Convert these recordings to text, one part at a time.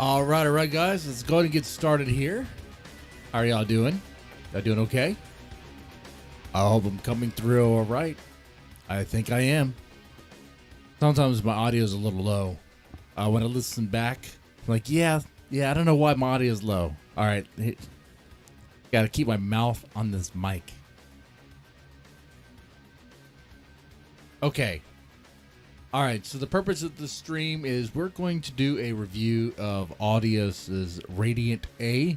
All right, guys. Let's go ahead and get started here. How are y'all doing? Y'all doing okay? I hope I'm coming through all right. I think I am. Sometimes my audio is a little low. When I listen back, I'm like, yeah, I don't know why my audio is low. All right. Got to keep my mouth on this mic. Okay. All right, so the purpose of the stream is we're going to do a review of Aldious' Radiant A.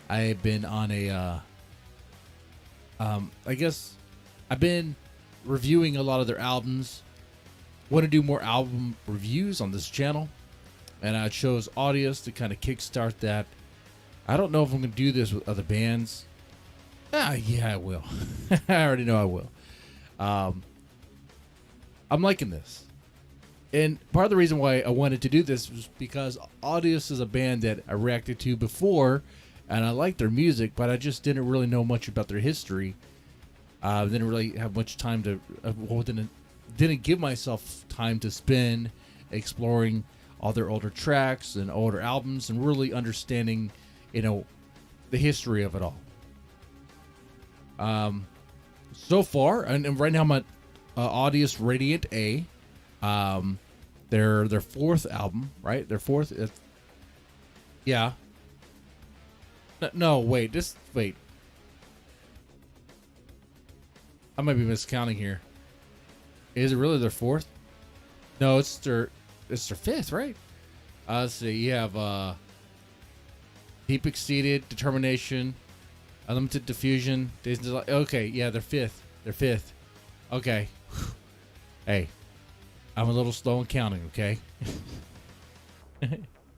I've been on a, I guess I've been reviewing a lot of their albums. Want to do more album reviews on this channel, and I chose Aldious to kind of kickstart that. I don't know if I'm going to do this with other bands. Yeah, I will. I already know I will. I'm liking this. And part of the reason why I wanted to do this was because Aldious is a band that I reacted to before, and I like their music, but I just didn't really know much about their history. Didn't really have much time to, didn't give myself time to spend exploring all their older tracks and older albums and really understanding, the history of it all. So far, and right now I'm at Aldious Radiant A. Their fourth album, right? Their fourth. Yeah. No, wait. Wait. I might be miscounting here. Is it really their fourth? No, it's their fifth, right? Let's see. You have Deep Exceeded, Determination, Unlimited Diffusion, Days and Delight. Okay, yeah, they're fifth. Okay. Hey. I'm a little slow in counting, okay?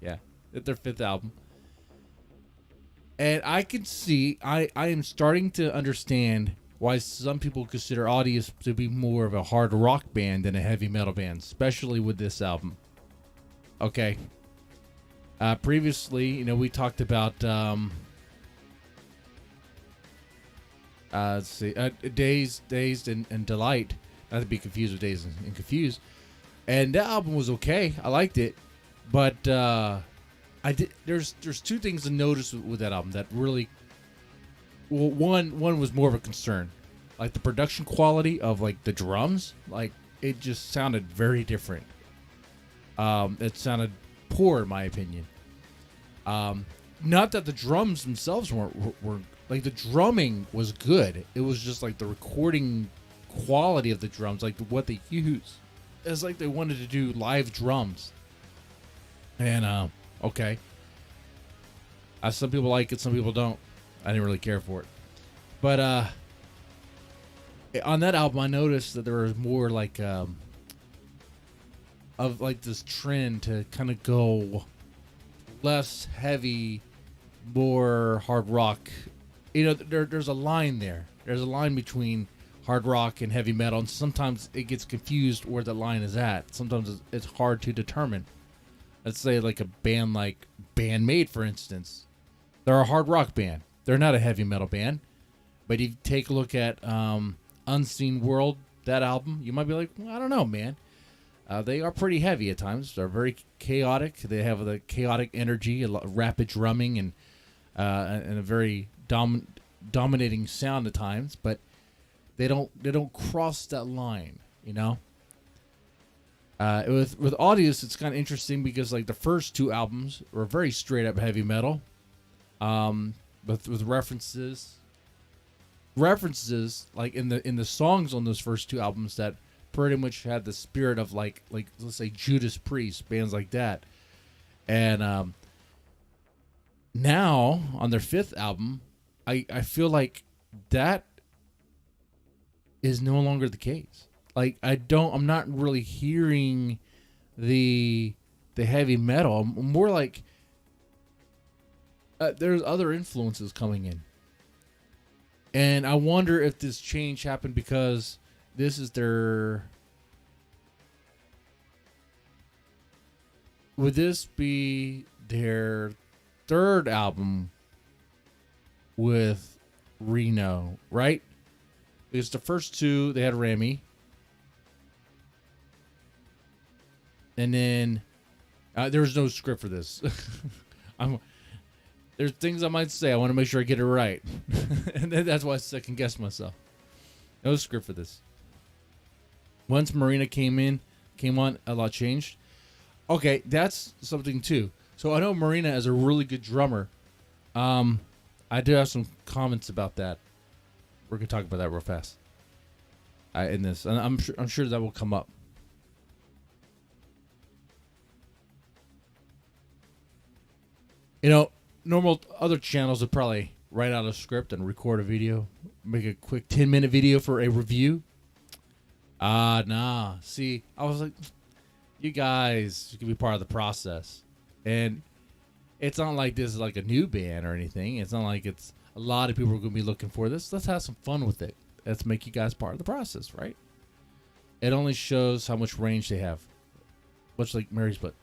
Yeah, it's their fifth album. And I can see, I am starting to understand why some people consider Aldious to be more of a hard rock band than a heavy metal band, especially with this album. Okay. Previously, we talked about, let's see, Dazed and Delight. Not to be confused with Dazed and Confused. And that album was okay. I liked it, but there's two things to notice with that album that really. Well, one was more of a concern, like the production quality of like the drums. Like it just sounded very different. It sounded poor in my opinion. Not that the drums themselves were like the drumming was good. It was just like the recording quality of the drums, like what they use. It's like they wanted to do live drums. And, okay. Some people like it, some people don't. I didn't really care for it. But, on that album, I noticed that there was more like, of like this trend to kind of go less heavy, more hard rock. There's a line there. There's a line between hard rock and heavy metal, and sometimes it gets confused where the line is at. Sometimes it's hard to determine. Let's say like a band like Bandmate, for instance. They're a hard rock band. They're not a heavy metal band. But if you take a look at Unseen World, that album, you might be like, well, I don't know, man. They are pretty heavy at times. They're very chaotic. They have the chaotic energy, a lot of rapid drumming, and a very dominating sound at times. But they don't cross that line, With Aldious, it's kind of interesting because like the first two albums were very straight up heavy metal, but with references like in the songs on those first two albums that pretty much had the spirit of like let's say Judas Priest, bands like that, and now on their fifth album, I feel like that is no longer the case. Like I'm not really hearing the heavy metal. I'm more like there's other influences coming in. And I wonder if this change happened because this is would this be their third album with Reno, right? Because the first two, they had Remy. And then There's no script for this. I'm There's things I might say. I want to make sure I get it right. And that's why I second guess myself. No script for this. Once Marina came on, a lot changed. Okay, that's something too. So I know Marina is a really good drummer. I do have some comments about that. We're gonna talk about that real fast. In this, and I'm sure that will come up. You know, normal other channels would probably write out a script and record a video, make a quick 10-minute video for a review. Nah. See, I was like, you guys can be part of the process. And it's not like this is like a new band or anything. It's not like it's a lot of people are going to be looking for this. Let's have some fun with it. Let's make you guys part of the process, right? It only shows how much range they have. Much like Mary's Blood.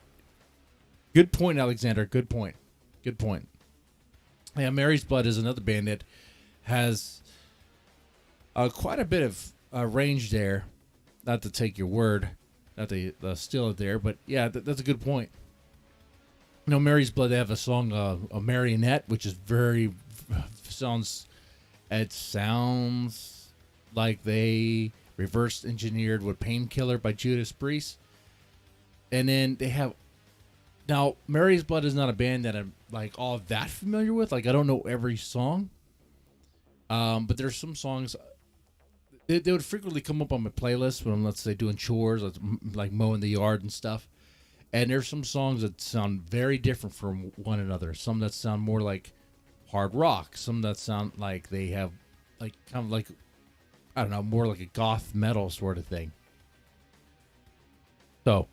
Good point, Alexander. Good point. Good point. Yeah, Mary's Blood is another band that has quite a bit of range there. Not to take your word, not to steal it there, but yeah, that's a good point. You know, Mary's Blood, they have a song, a Marionette, which is it sounds like they reverse engineered with Painkiller by Judas Priest. And then they have, now Mary's Blood is not a band that I'm like all that familiar with. Like I don't know every song. But there's some songs, they would frequently come up on my playlist when I'm, let's say, doing chores, like mowing the yard and stuff. And there's some songs that sound very different from one another. Some that sound more like hard rock. Some that sound like they have like kind of like, I don't know, more like a goth metal sort of thing. So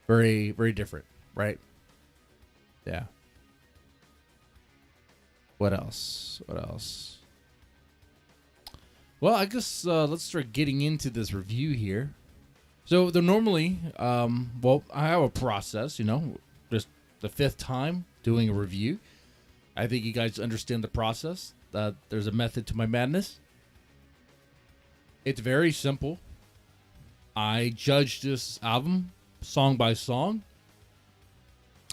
very, very different, right? Yeah. What else? Well, I guess let's start getting into this review here. So they're normally, I have a process, just the 5th time doing a review. I think you guys understand the process. There's a method to my madness. It's very simple. I judge this album song by song.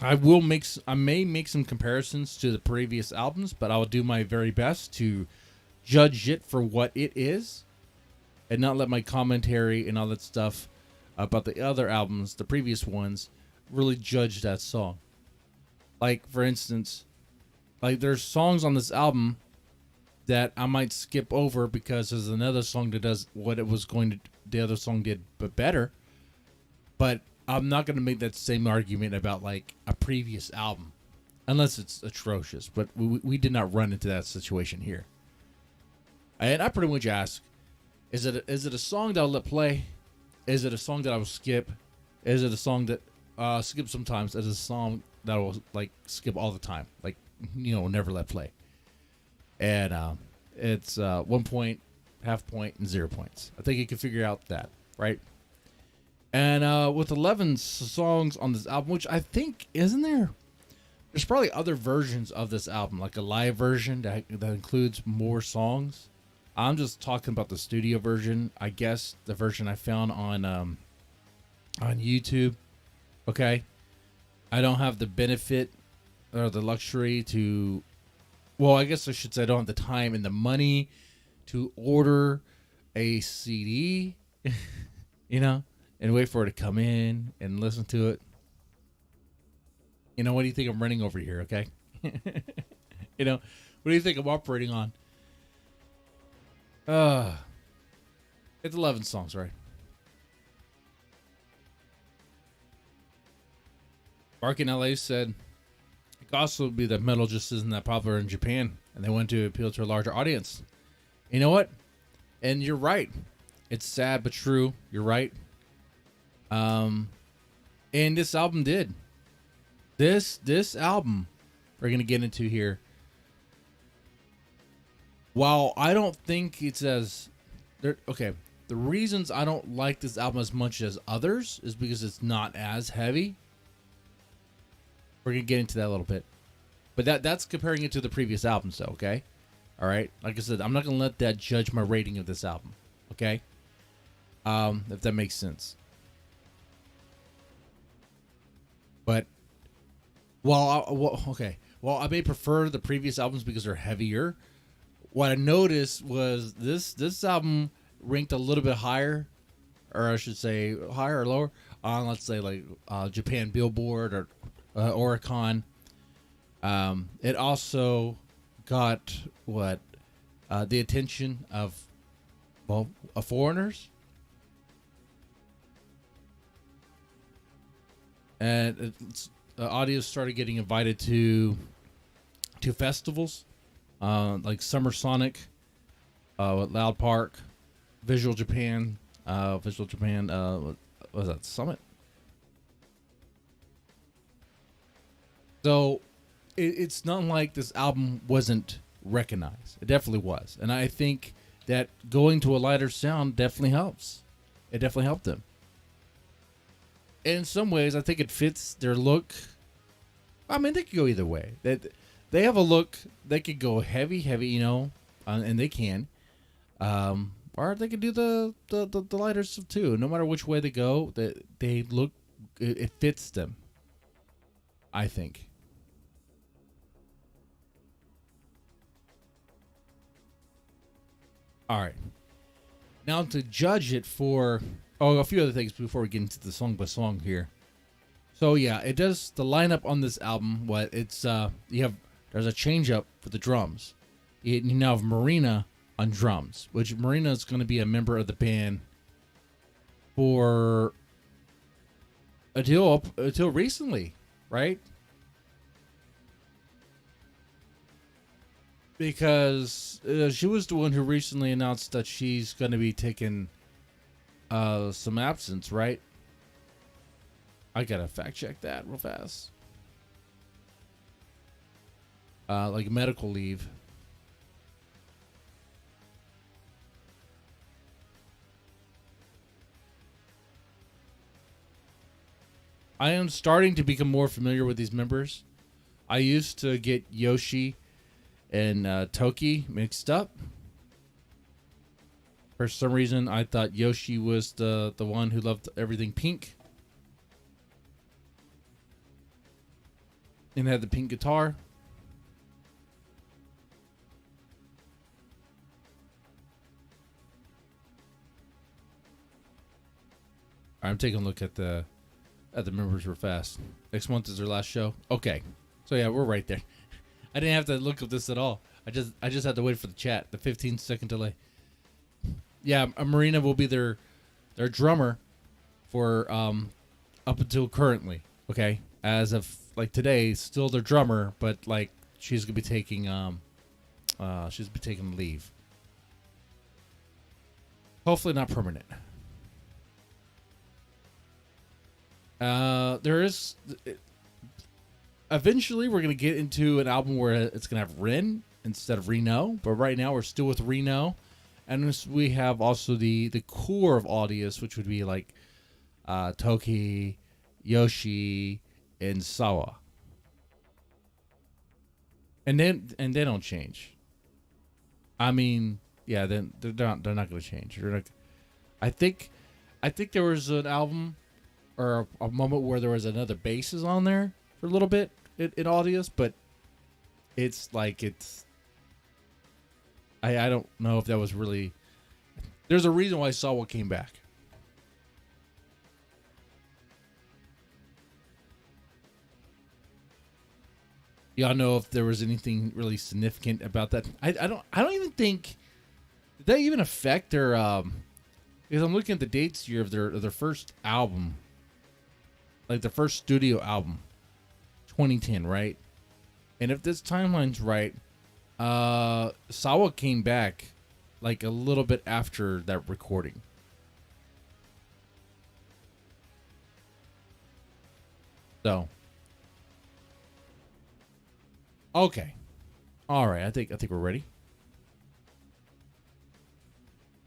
I may make some comparisons to the previous albums, but I will do my very best to judge it for what it is and not let my commentary and all that stuff about the other albums, the previous ones, really judge that song. Like, for instance, like there's songs on this album that I might skip over because there's another song that does what it was going to, the other song did, but better. But I'm not going to make that same argument about like a previous album unless it's atrocious. But we did not run into that situation here. And I pretty much ask, is it a song that I'll let play? Is it a song that I will skip? Is it a song that skip sometimes? Is it a song that I will like skip all the time? Like, never let play. And it's 1 point, half point, and 0 points. I think you can figure out that, right? And with 11 songs on this album, which I think, isn't there? There's probably other versions of this album, like a live version that includes more songs. I'm just talking about the studio version. I guess the version I found on YouTube. Okay, I don't have the benefit or the luxury to. Well, I guess I should say I don't have the time and the money to order a CD, and wait for it to come in and listen to it. What do you think I'm running over here? Okay, what do you think I'm operating on? It's 11 songs, right? Mark in LA said it could also be that metal just isn't that popular in Japan, and they want to appeal to a larger audience. You know what? And you're right. It's sad but true. You're right. And this album did. This album we're gonna get into here. While I don't think it's as okay, the reasons I don't like this album as much as others is because it's not as heavy. We're gonna get into that a little bit, but that's comparing it to the previous albums, though. Okay, all right. Like I said, I'm not gonna let that judge my rating of this album. Okay, if that makes sense. But Okay. Well, I may prefer the previous albums because they're heavier. What I noticed was this album ranked a little bit higher, or I should say higher or lower on, let's say, like Japan Billboard or Oricon. It also got the attention of foreigners, and Audios started getting invited to festivals, like Summer Sonic, Loud Park, Visual Japan. What was that, Summit? So it's not like this album wasn't recognized. It definitely was, and I think that going to a lighter sound definitely helps. It definitely helped them. In some ways, I think it fits their look. I mean, they could go either way. They have a look. They could go heavy, and they can. Or they could do the lighter stuff too. No matter which way they go, they look. It fits them, I think. All right. Now to judge it for a few other things before we get into the song by song here. So yeah, it does the lineup on this album. There's a change up for the drums. You now have Marina on drums, which Marina is going to be a member of the band for until recently, right? Because she was the one who recently announced that she's going to be taking some absence, right? I gotta fact check that real fast. Like medical leave. I am starting to become more familiar with these members. I used to get Yoshi and Toki mixed up. For some reason, I thought Yoshi was the one who loved everything pink and had the pink guitar. I'm taking a look at the members real fast. Next month is their last show. Okay, so yeah, we're right there. I didn't have to look at this at all. I just had to wait for the chat. The 15-second delay. Yeah, Marina will be their drummer for up until currently. Okay, as of like today, still their drummer, but like she's gonna be taking leave. Hopefully not permanent. There is eventually we're gonna get into an album where it's gonna have Rin instead of Reno, but right now we're still with Reno, and we have also the core of Aldious, which would be like Toki, Yoshi, and Sawa, and they don't change. I mean, yeah, then they're not going to change. I think there was an album or a moment where there was another basses on there for a little bit in Aldious, but it's like I don't know if that was really. There's a reason why Sawa came back. Y'all know if there was anything really significant about that? I don't even think did that even affect their because I'm looking at the dates here of their first album, like the first studio album, 2010, right? And if this timeline's right, Sawa came back like a little bit after that recording. So, okay, all right. I think we're ready.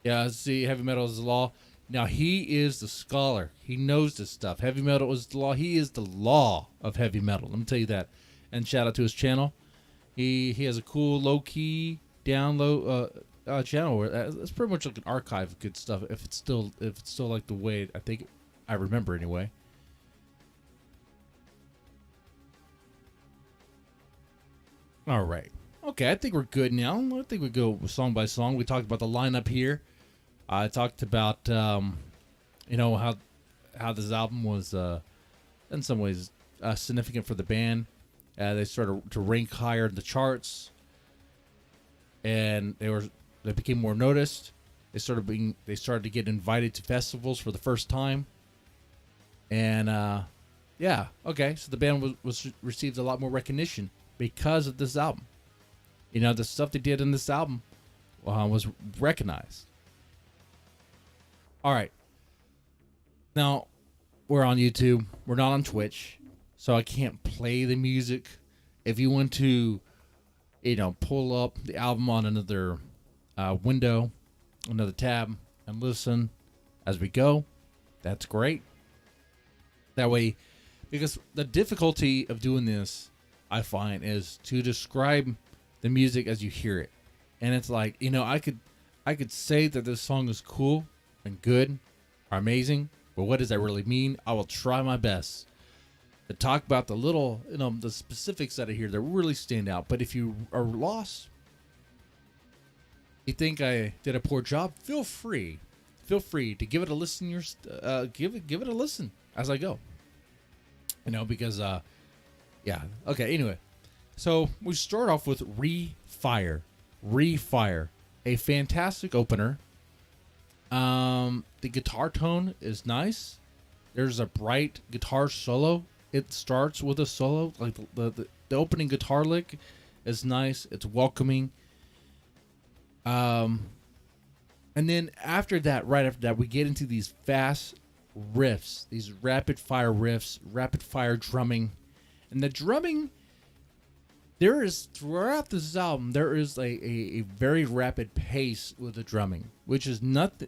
Yeah, see, heavy metal is the law. Now he is the scholar. He knows this stuff. Heavy metal is the law. He is the law of heavy metal. Let me tell you that. And shout out to his channel. He has a cool low key download channel where it's pretty much like an archive of good stuff. If it's still like the way I think I remember anyway. All right. Okay, I think we're good now. I think we go song by song. We talked about the lineup here. I talked about how this album was in some ways significant for the band. They started to rank higher in the charts, and they became more noticed. They started to get invited to festivals for the first time, and yeah, okay. So the band was received a lot more recognition because of this album. The stuff they did in this album was recognized. All right. Now, we're on YouTube. We're not on Twitch, so I can't play the music. If you want to, pull up the album on another window, another tab, and listen as we go, that's great. That way, because the difficulty of doing this, I find, is to describe the music as you hear it. And it's like, I could say that this song is cool and good or amazing, but what does that really mean? I will try my best to talk about the little, the specifics that I hear that really stand out. But if you are lost, you think I did a poor job, feel free to give it a listen. Give it a listen as I go. Because yeah. Okay. Anyway, so we start off with Refire, a fantastic opener. The guitar tone is nice. There's a bright guitar solo. It starts with a solo, like the opening guitar lick is nice. It's welcoming. And then right after that, we get into these fast riffs, these rapid fire riffs, rapid fire drumming, and the drumming. There is, throughout this album, there is a very rapid pace with the drumming, which is not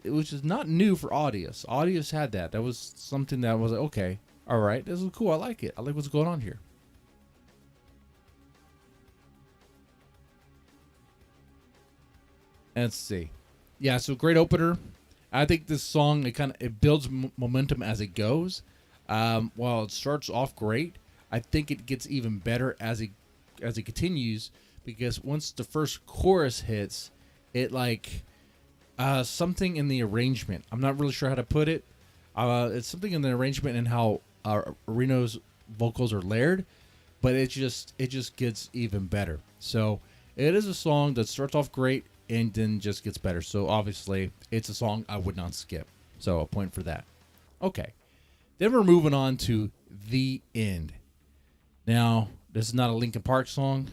new for Aldious. Aldious had that. That was something that was like, okay, all right, this is cool. I like it. I like what's going on here. Let's see. Yeah, so great opener. I think this song, it builds momentum as it goes. While it starts off great, I think it gets even better as it continues, because once the first chorus hits, it something in the arrangement. I'm not really sure how to put it. It's something in the arrangement and how Reno's vocals are layered, but it just gets even better. So it is a song that starts off great and then just gets better. So obviously it's a song I would not skip. So a point for that. Okay. Then we're moving on to The End. Now, this is not a Linkin Park song.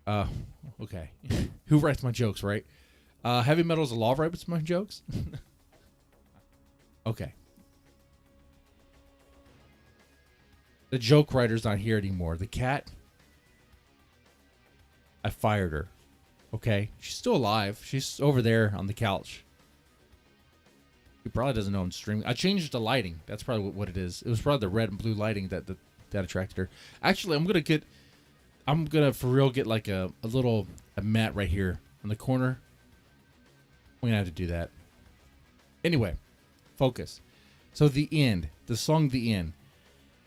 Okay. Who writes my jokes, right? Heavy Metal is a Law writes my jokes? Okay. The joke writer's not here anymore. The cat, I fired her. Okay? She's still alive. She's over there on the couch. He probably doesn't know I'm streaming. I changed the lighting. That's probably what it is. It was probably the red and blue lighting that attracted her. Actually, I'm gonna for real get like a mat right here in the corner. I'm gonna have to do that. Anyway, focus. So The End, the song The End.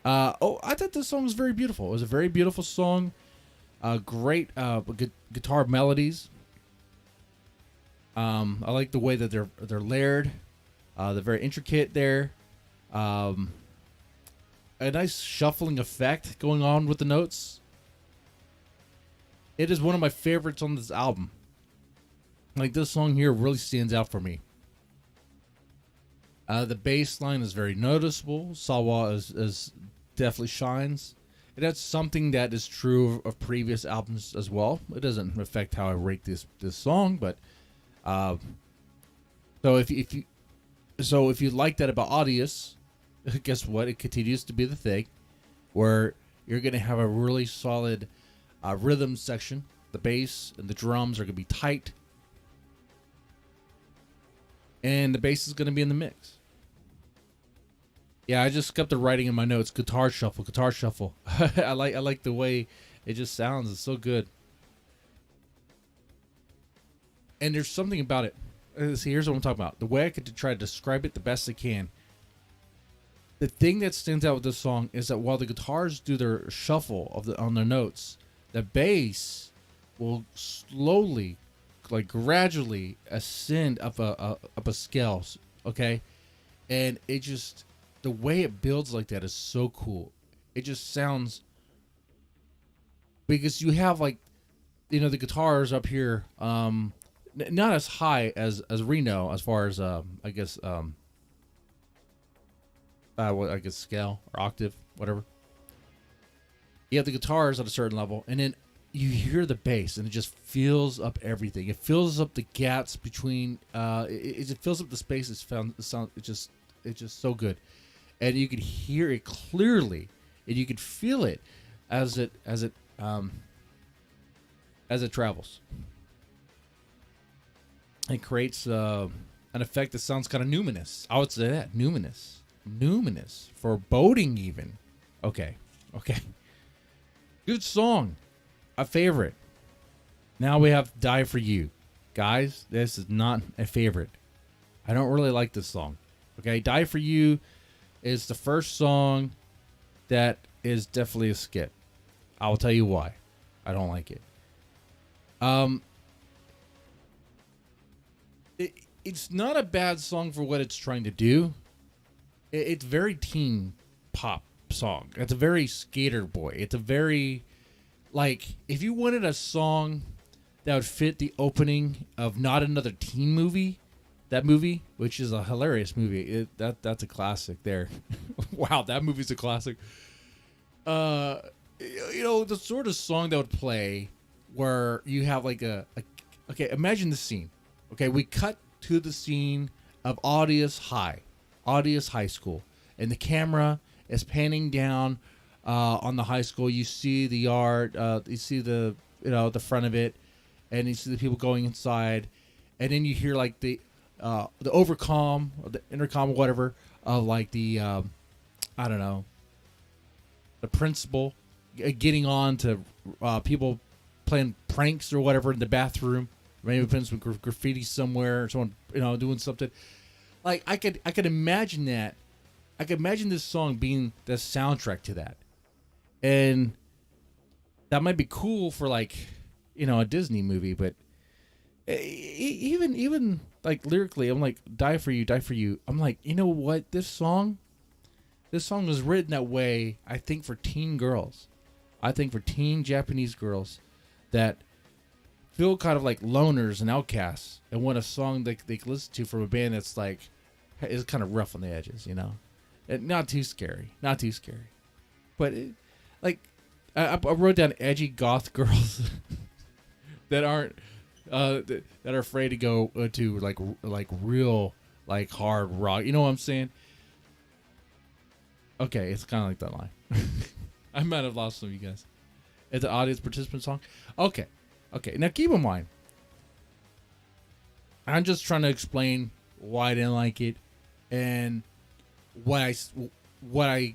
I thought this song was very beautiful. It was a very beautiful song. Great guitar melodies. I like the way that they're layered. They're very intricate there. A nice shuffling effect going on with the notes. It is one of my favorites on this album. Like, this song here really stands out for me. The bass line is very noticeable. Sawa is definitely shines. And that's something that is true of previous albums as well. It doesn't affect how I rate this song, but so if you like that about Aldious, guess what? It continues to be the thing where you're going to have a really solid rhythm section. The bass and the drums are going to be tight. And the bass is going to be in the mix. Yeah, I just kept the writing in my notes. Guitar shuffle. I like the way it just sounds. It's so good. And there's something about it. See, here's what I'm talking about. The way I could try to describe it the best I can. The thing that stands out with this song is that while the guitars do their shuffle on their notes, the bass will slowly, like gradually ascend up a scale. Okay, and it just the way it builds like that is so cool. It just sounds because you have like the guitars up here, not as high as Reno as far as I guess what I guess scale or octave, whatever. You have the guitars at a certain level, and then you hear the bass, and it just fills up everything. It fills up the gaps between. It fills up the spaces. Found the sound. It's just so good, and you can hear it clearly, and you can feel it as it travels. It creates an effect that sounds kind of numinous. I would say that numinous, foreboding even. Okay. Good song, a favorite. Now we have "Die for You," guys. This is not a favorite. I don't really like this song. Okay, "Die for You" is the first song that is definitely a skip. I will tell you why. I don't like it. It's not a bad song for what it's trying to do. It's very teen pop song. It's a very skater boy. It's a very, like, if you wanted a song that would fit the opening of Not Another Teen Movie, that movie, which is a hilarious movie, that's a classic there. Wow, that movie's a classic. The sort of song that would play where you have like okay, imagine the scene. Okay, we cut to the scene of Aldious High School, and the camera is panning down on the high school. You see the yard, you see the front of it, and you see the people going inside, and then you hear like the overcom or the intercom or whatever of like the I don't know, the principal getting on to people playing pranks or whatever in the bathroom. Maybe putting some graffiti somewhere, or someone doing something. Like I could imagine that. I could imagine this song being the soundtrack to that, and that might be cool for like a Disney movie. But even like lyrically, I'm like, "Die for you, die for you." I'm like, you know what? This song was written that way. I think for teen girls. I think for teen Japanese girls that feel kind of like loners and outcasts and want a song they can listen to from a band that's like is kind of rough on the edges, and not too scary, but I wrote down edgy goth girls that aren't that are afraid to go to like real like hard rock. You know what I'm saying? Okay, it's kind of like that line. I might have lost some of you guys. It's an audience participant song. Okay. Now keep in mind, I'm just trying to explain why I didn't like it and what I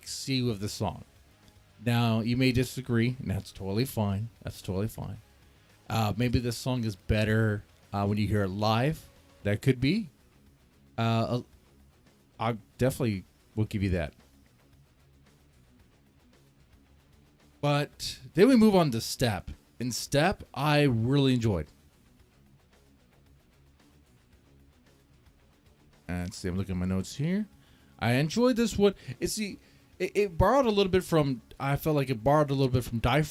see with the song. Now you may disagree, and that's totally fine. Maybe this song is better when you hear it live. That could be. I definitely will give you that. But then we move on to Step. And Step, I really enjoyed. Let's see, I'm looking at my notes here. I enjoyed this one. It borrowed a little bit from. I felt like it borrowed a little bit from Die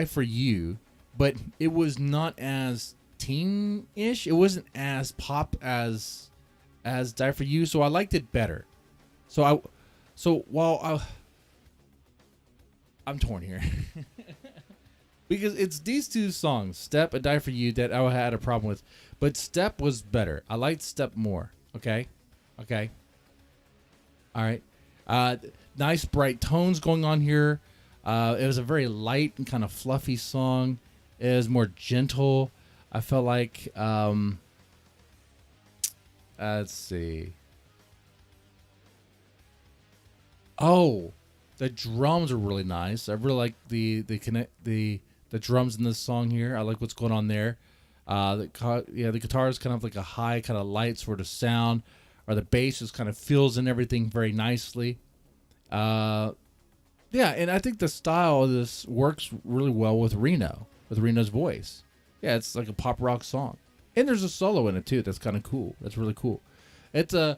for You, but it was not as teen-ish. It wasn't as pop as Die for You, so I liked it better. So while I'm torn here. Because it's these two songs, Step and Die for You, that I had a problem with. But Step was better. I liked Step more. Okay. All right. Nice bright tones going on here. It was a very light and kind of fluffy song. It was more gentle. I felt like, let's see. Oh, the drums are really nice. I really like the drums in this song here. I like what's going on there. The guitar is kind of like a high, kind of light sort of sound, or the bass just kind of fills in everything very nicely. Yeah, and I think the style of this works really well with Reno, with Reno's voice. Yeah, it's like a pop rock song, and there's a solo in it too. That's kind of cool. That's really cool. It's a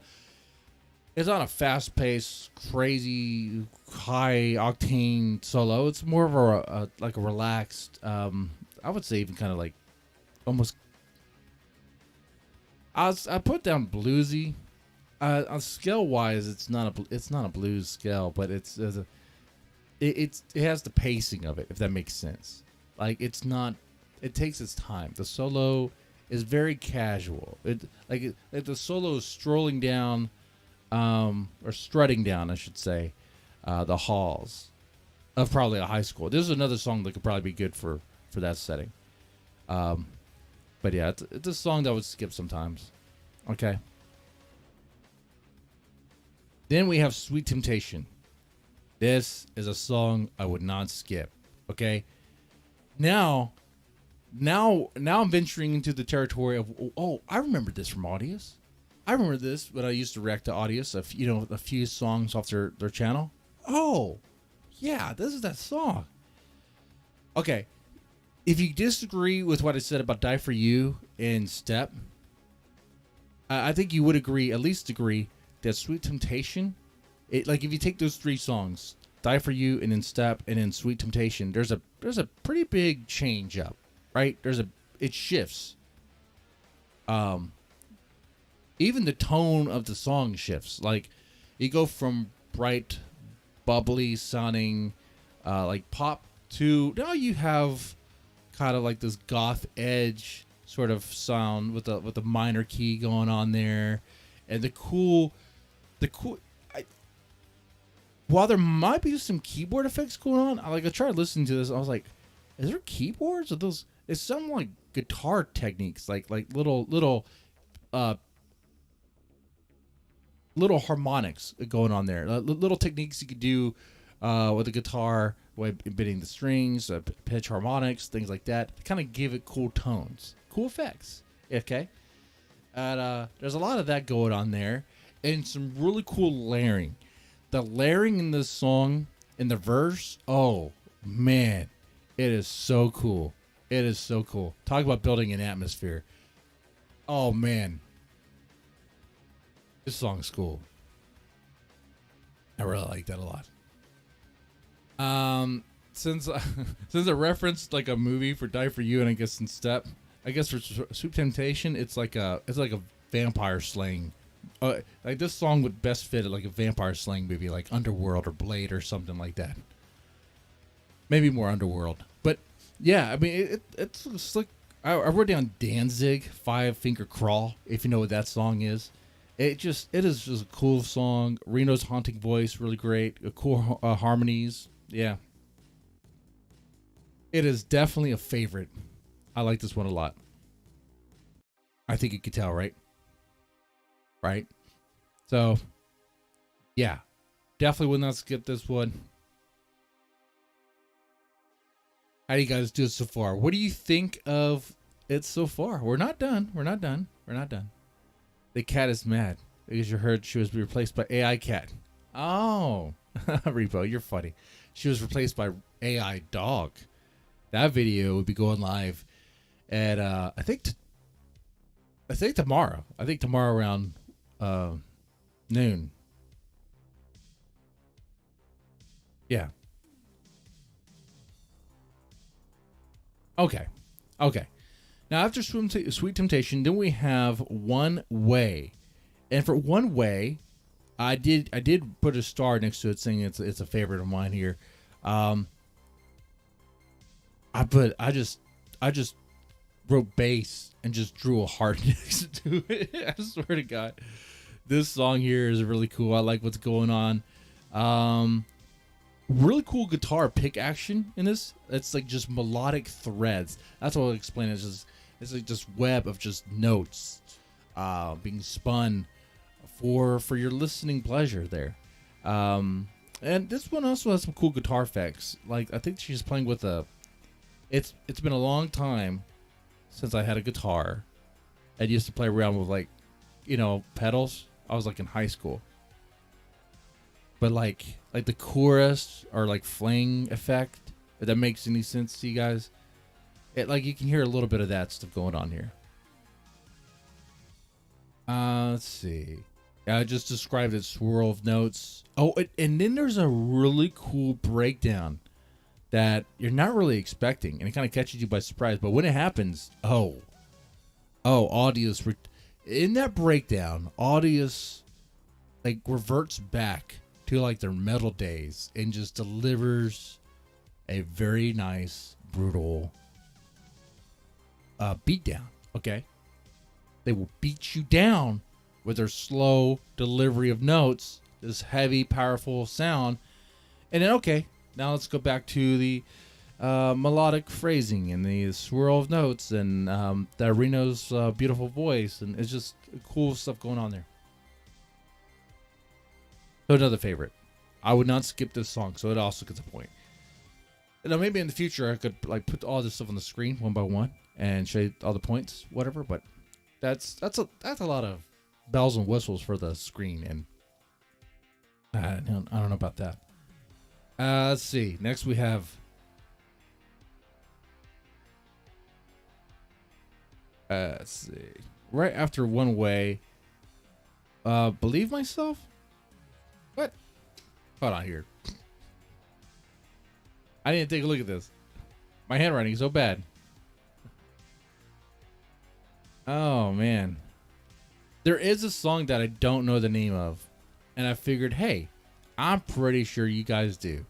it's not a fast paced, crazy, high octane solo. It's more of a like a relaxed. I would say even kind of like almost. I put down bluesy. On scale wise, it's not a blues scale, but it has the pacing of it, if that makes sense. Like it's not. It takes its time. The solo is very casual. Like the solo is strolling down, or strutting down, I should say, the halls of probably a high school. This is another song that could probably be good for that setting. But yeah, it's a song that I would skip sometimes. Okay. Then we have Sweet Temptation. This is a song I would not skip. Okay. Now I'm venturing into the territory of, oh, I remember this from Aldious. I remember this when I used to react to Aldious, a few songs off their channel. Oh, yeah, this is that song. Okay. If you disagree with what I said about Die For You and Step, I think you would agree, at least agree, that Sweet Temptation, like if you take those three songs, Die For You and then Step and then Sweet Temptation, there's a pretty big change up, right? It shifts. Even the tone of the song shifts. Like you go from bright, bubbly sounding, like pop to now you have kind of like this goth edge sort of sound with the minor key going on there, and while there might be some keyboard effects going on, I tried listening to this. I was like, is there keyboards? Or those? It's some like guitar techniques, like little harmonics going on there. Little techniques you could do with the guitar, way embedding the strings, pitch harmonics, things like that. Kind of give it cool tones, cool effects. Okay, and there's a lot of that going on there, and some really cool layering. The layering in this song, in the verse, oh man, it is so cool. It is so cool. Talk about building an atmosphere. Oh man, this song's cool. I really like that a lot. Since since I referenced like a movie for Die For You and I guess in Step, I guess for Sweet Temptation, it's like a vampire slaying. Like this song would best fit like a vampire slaying movie, like Underworld or Blade or something like that. Maybe more Underworld, but yeah, I mean it's like I wrote down Danzig, Five Finger Crawl, if you know what that song is. It is just a cool song. Reno's haunting voice, really great. Cool harmonies. Yeah. It is definitely a favorite. I like this one a lot. I think you could tell, right? Right? So, yeah. Definitely would not skip this one. How do you guys do it so far? What do you think of it so far? We're not done. We're not done. We're not done. The cat is mad because you heard she was replaced by AI cat. Oh, Repo, you're funny. She was replaced by AI dog. That video would be going live at I think tomorrow. I think tomorrow around noon. Yeah. Okay. Now after Sweet Temptation, then we have One Way, and for One Way, I did put a star next to it, saying it's a favorite of mine here. I just wrote bass and just drew a heart next to it. I swear to God, this song here is really cool. I like what's going on. Really cool guitar pick action in this. It's like just melodic threads. That's what I'll explain. It's like just web of just notes being spun for your listening pleasure there. And this one also has some cool guitar effects. Like I think she's playing with a. It's been a long time since I had a guitar. I used to play around with pedals. I was like in high school. But like like the chorus or like fling effect. If that makes any sense to you guys, it like you can hear a little bit of that stuff going on here. Let's see. I just described it, swirl of notes. Oh, and then there's a really cool breakdown that you're not really expecting, and it kind of catches you by surprise. But when it happens, Aldious, in that breakdown, Aldious like reverts back to like their metal days and just delivers a very nice, brutal beatdown. Okay, they will beat you down with their slow delivery of notes, this heavy, powerful sound, and then now let's go back to the melodic phrasing and the swirl of notes and the Reno's beautiful voice, and it's just cool stuff going on there. So another favorite. I would not skip this song, so it also gets a point. Now maybe in the future I could like put all this stuff on the screen one by one and show you all the points, whatever. But that's a lot of bells and whistles for the screen, and I don't know about that. Let's see. Next we have let's see. Right after One Way, Believe Myself? What? Hold on here. I didn't take a look at this. My handwriting is so bad. Oh man. There is a song that I don't know the name of, and I figured, hey, I'm pretty sure you guys do.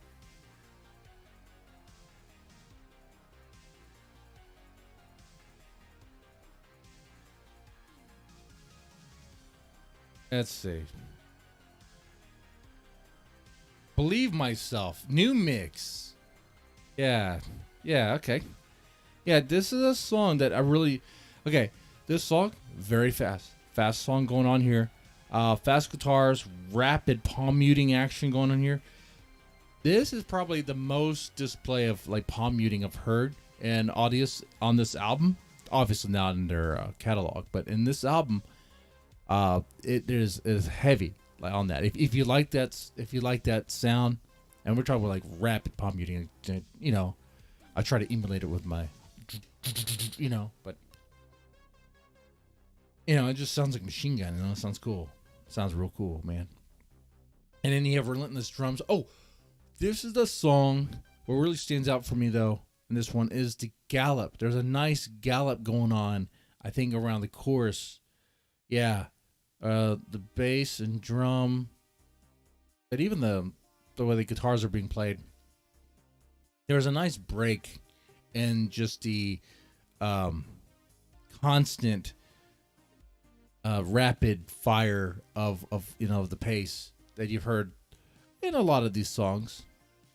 Let's see. Believe Myself. New mix. Yeah. Yeah, okay. Yeah, this is a song that I really... Okay, this song, very fast. Fast song going on here. Fast guitars, rapid palm muting action going on here. This is probably the most display of like palm muting I've heard in Aldious on this album. Obviously not in their catalog, but in this album, it is heavy like on that. If you like that sound, and we're talking about like rapid palm muting, you know, I try to emulate it with my, you know, but you know, it just sounds like machine gun. You know, it sounds cool. Sounds real cool, man. And then you have relentless drums. Oh, this is the song. What really stands out for me though in this one is the gallop. There's a nice gallop going on, I think, around the chorus. Yeah, the bass and drum, but even the way the guitars are being played. There's a nice break in just the constant rapid fire of you know the pace that you've heard in a lot of these songs,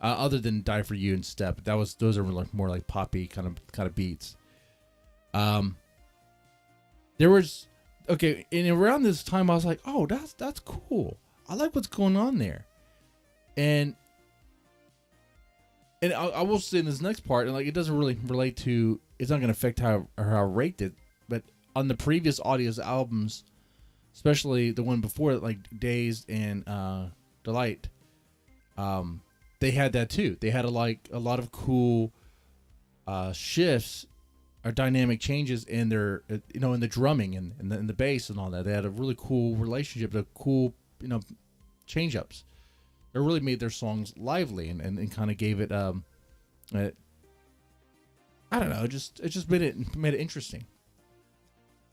other than "Die for You" and "Step." Those are like more like poppy kind of beats. There was and around this time I was like, oh, that's cool. I like what's going on there, and I will say in this next part, and like it doesn't really relate to. It's not going to affect how I rate it, but on the previous Aldious albums, especially the one before, like Dazed and Delight, they had that too. They had a lot of cool shifts or dynamic changes in their, you know, in the drumming and in the bass and all that. They had a really cool relationship, a cool, you know, change ups. It really made their songs lively and kind of gave it, I don't know, it just made it interesting.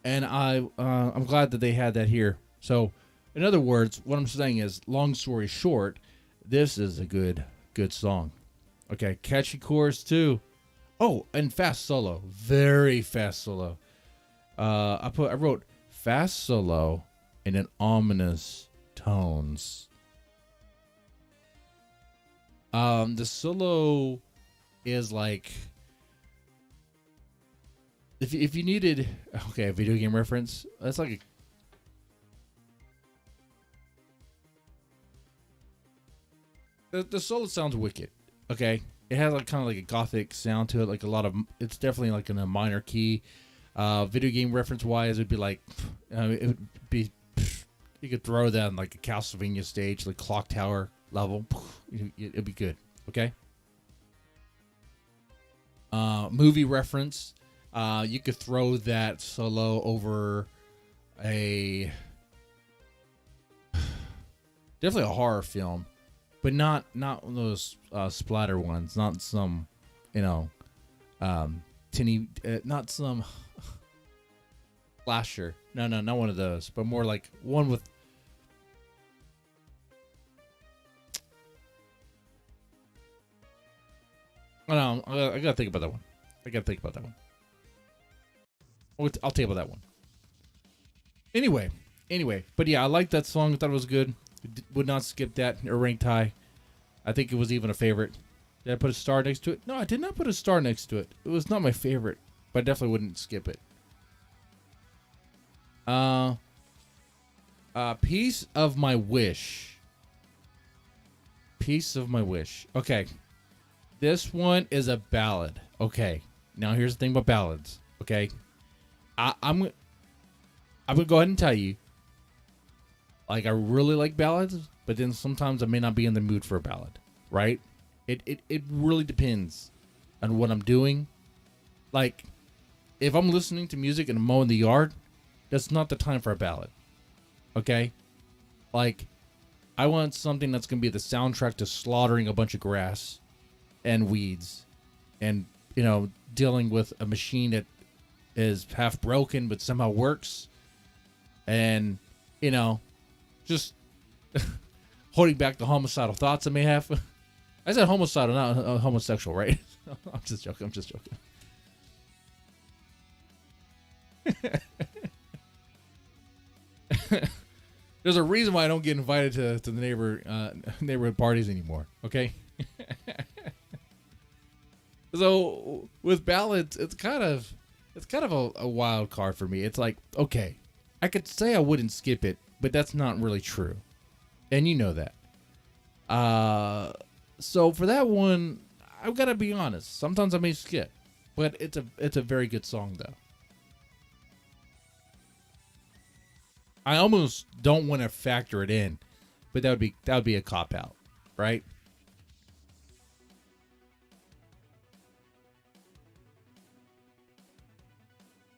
And I'm glad that they had that here. So, in other words, what I'm saying is, long story short, this is a good song. Okay, catchy chorus too. Oh, and fast solo, very fast solo. I wrote fast solo in an ominous tones. The solo is like. If you needed a video game reference, that's like the solo sounds wicked. Okay, it has like kind of like a gothic sound to it, like it's definitely like in a minor key. Video game reference wise, it'd be like it would be you could throw that on like a Castlevania stage, like Clock Tower, level, it'll be good. Okay. Movie reference. You could throw that solo over a definitely a horror film, but not one of those splatter ones. Not some, tinny. Not some slasher. No, not one of those. But more like one with. No, I gotta think about that one. I'll tell you about that one. Anyway, but yeah, I like that song. I thought it was good. Would not skip that or ranked high. I think it was even a favorite. Did I put a star next to it? No, I did not put a star next to it. It was not my favorite, but I definitely wouldn't skip it. Piece of My Wish. Piece of My Wish. Okay. This one is a ballad. Okay. Now here's the thing about ballads. Okay. I'm gonna go ahead and tell you. Like, I really like ballads, but then sometimes I may not be in the mood for a ballad. Right? It really depends on what I'm doing. Like, if I'm listening to music and I'm mowing the yard, that's not the time for a ballad. Okay? Like, I want something that's gonna be the soundtrack to slaughtering a bunch of grass and weeds, and dealing with a machine that is half broken but somehow works, and just holding back the homicidal thoughts I may have. I said homicidal, not homosexual, right? I'm just joking. There's a reason why I don't get invited to the neighborhood parties anymore. Okay. So with ballads, it's kind of a wild card for me. It's like, okay, I could say I wouldn't skip it, but that's not really true, and you know that. So for that one, I've got to be honest. Sometimes I may skip, but it's a very good song though. I almost don't want to factor it in, but that would be a cop out, right?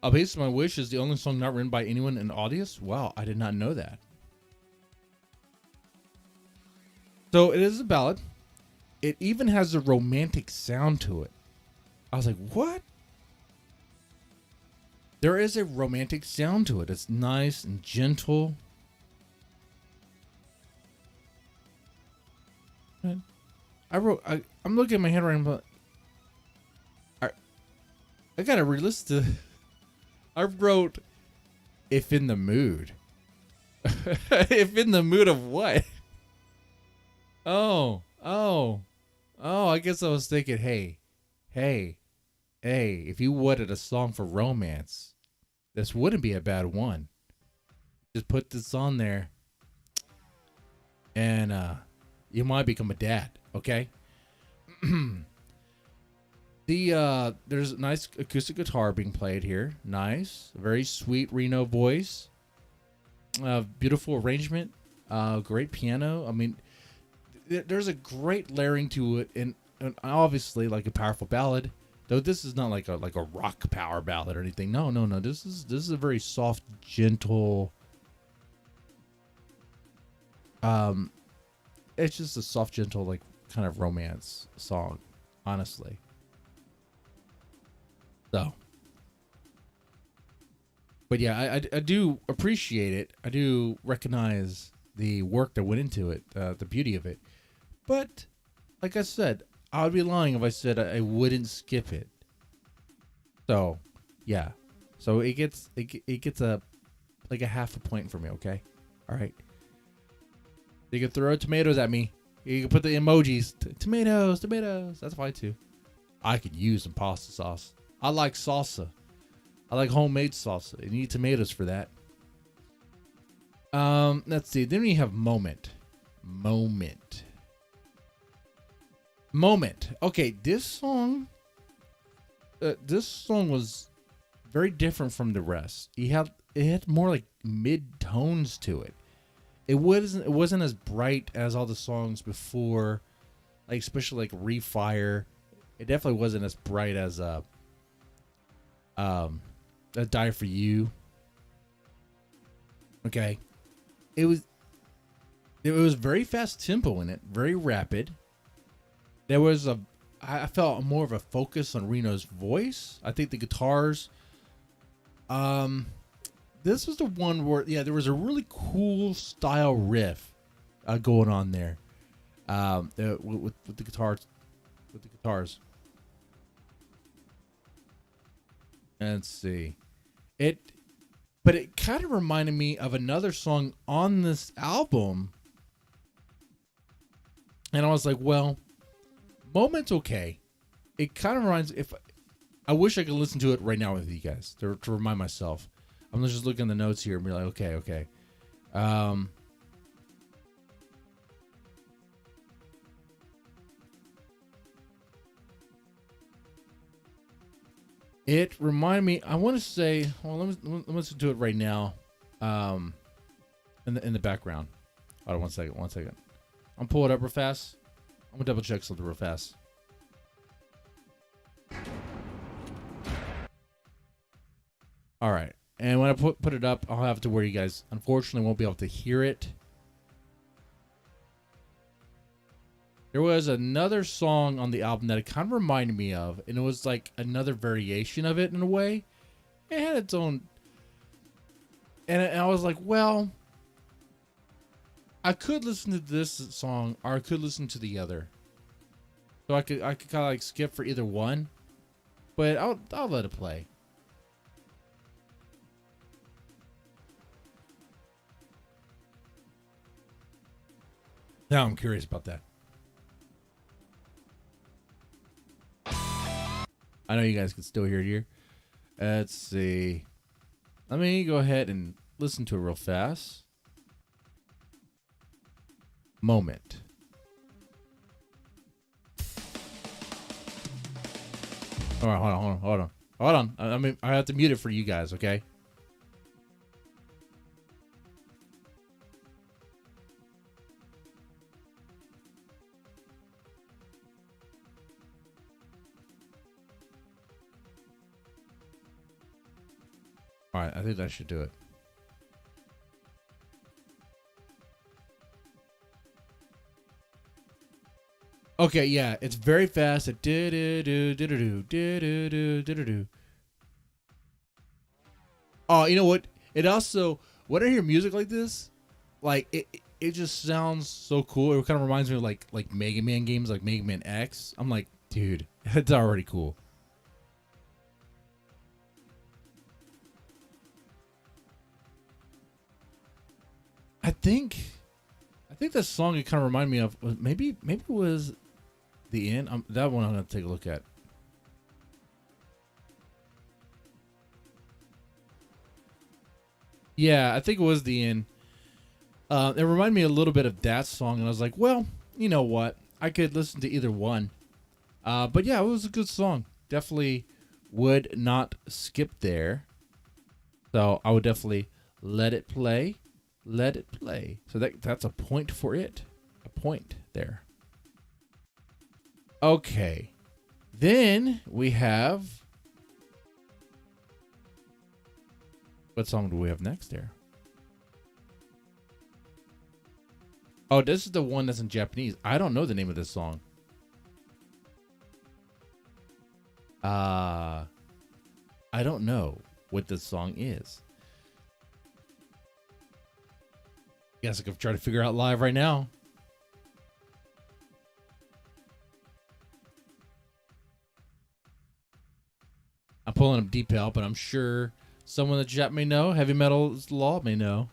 A Piece of My Wish is the only song not written by anyone in Aldious? Wow, I did not know that. So it is a ballad. It even has a romantic sound to it. I was like, what? There is a romantic sound to it. It's nice and gentle. I'm looking at my handwriting, but I gotta re-listen to. I wrote, if in the mood. If in the mood of what? Oh, I guess I was thinking, hey, if you wanted a song for romance, this wouldn't be a bad one. Just put this on there, and you might become a dad, okay? There's a nice acoustic guitar being played here. Nice. Very sweet Reno voice. Beautiful arrangement. Great piano. I mean, there's a great layering to it, and obviously like a powerful ballad. Though this is not like a rock power ballad or anything. No. This is a very soft, gentle. It's just a soft, gentle, like kind of romance song, honestly. So, but yeah, I do appreciate it. I do recognize the work that went into it, the beauty of it. But like I said, I would be lying if I said I wouldn't skip it. So, yeah. So it gets a half a point for me. Okay, all right. You can throw tomatoes at me. You can put the emojis. Tomatoes. That's fine too. I could use some pasta sauce. I like salsa. I like homemade salsa. You need tomatoes for that. Let's see. Then we have Moment. Okay, this song was very different from the rest. It had more like mid tones to it. it wasn't as bright as all the songs before, like especially like Refire. It definitely wasn't as bright as a Die for You. Okay, it was very fast tempo in it, very rapid. There was I felt more of a focus on Reno's voice. I think the guitars. This was the one where there was a really cool style riff going on there. With the guitars, Let's see, but it kind of reminded me of another song on this album, and I was like, well, Moment's okay. It kind of reminds. If I wish I could listen to it right now with you guys to remind myself. I'm just looking at the notes here and be like, okay. It reminded me. I want to say. Well, let me listen to it right now. In the background. Hold on, 1 second. 1 second. I'm pull it up real fast. I'm gonna double check something real fast. All right. And when I put it up, I'll have to where you guys, unfortunately, won't be able to hear it. There was another song on the album that it kind of reminded me of, and it was like another variation of it in a way. It had its own, and I was like, well, I could listen to this song, or I could listen to the other. So I could kind of like skip for either one, but I'll let it play. Now I'm curious about that. I know you guys can still hear it here. Let's see. Let me go ahead and listen to it real fast. Moment. All right, hold on. I mean, I have to mute it for you guys, okay? All right, I think that should do it. Okay, yeah, it's very fast. It do. Oh, you know what? It also, when I hear music like this, like it just sounds so cool. It kind of reminds me of like Mega Man games, like Mega Man X. I'm like, dude, it's already cool. I think this song it kind of reminded me of maybe it was the end. That one I'm gonna take a look at. Yeah, I think it was the end. It reminded me a little bit of that song, and I was like, well, you know what? I could listen to either one. But yeah, it was a good song. Definitely would not skip there. So I would definitely let it play. Let it play. So that's a point for it. A point there. Okay. Then we have... What song do we have next there? Oh, this is the one that's in Japanese. I don't know the name of this song. I don't know what this song is. Guess I could try to figure out live right now. I'm pulling up Deep Help, but I'm sure someone in the chat may know. Heavy Metal's Law may know.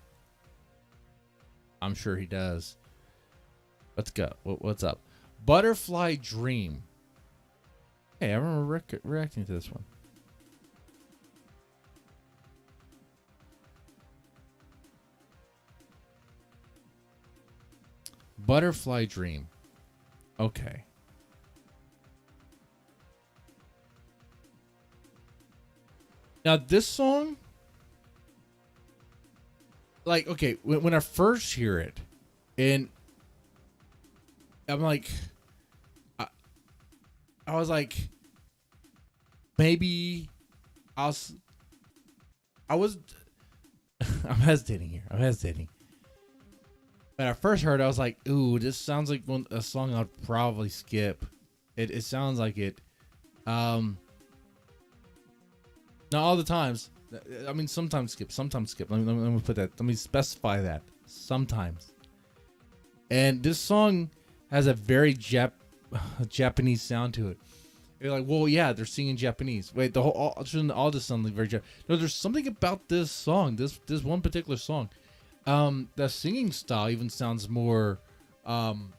I'm sure he does. Let's go. What's up? Butterfly Dream. Hey, I remember reacting to this one. Butterfly Dream. Okay. Now this song, like, okay, when I first hear it, and I'm like, I, I was like, maybe I was, I was, I'm hesitating here. I'm hesitating. When I first heard it, I was like, ooh, this sounds like a song I'd probably skip. It sounds like it. Not all the times. I mean, sometimes skip, sometimes skip. Let me put that. Let me specify that. Sometimes. And this song has a very Japanese sound to it. You're like, well, yeah, they're singing Japanese. Wait, shouldn't all this sound like very Japanese? No, there's something about this song, this one particular song. The singing style even sounds more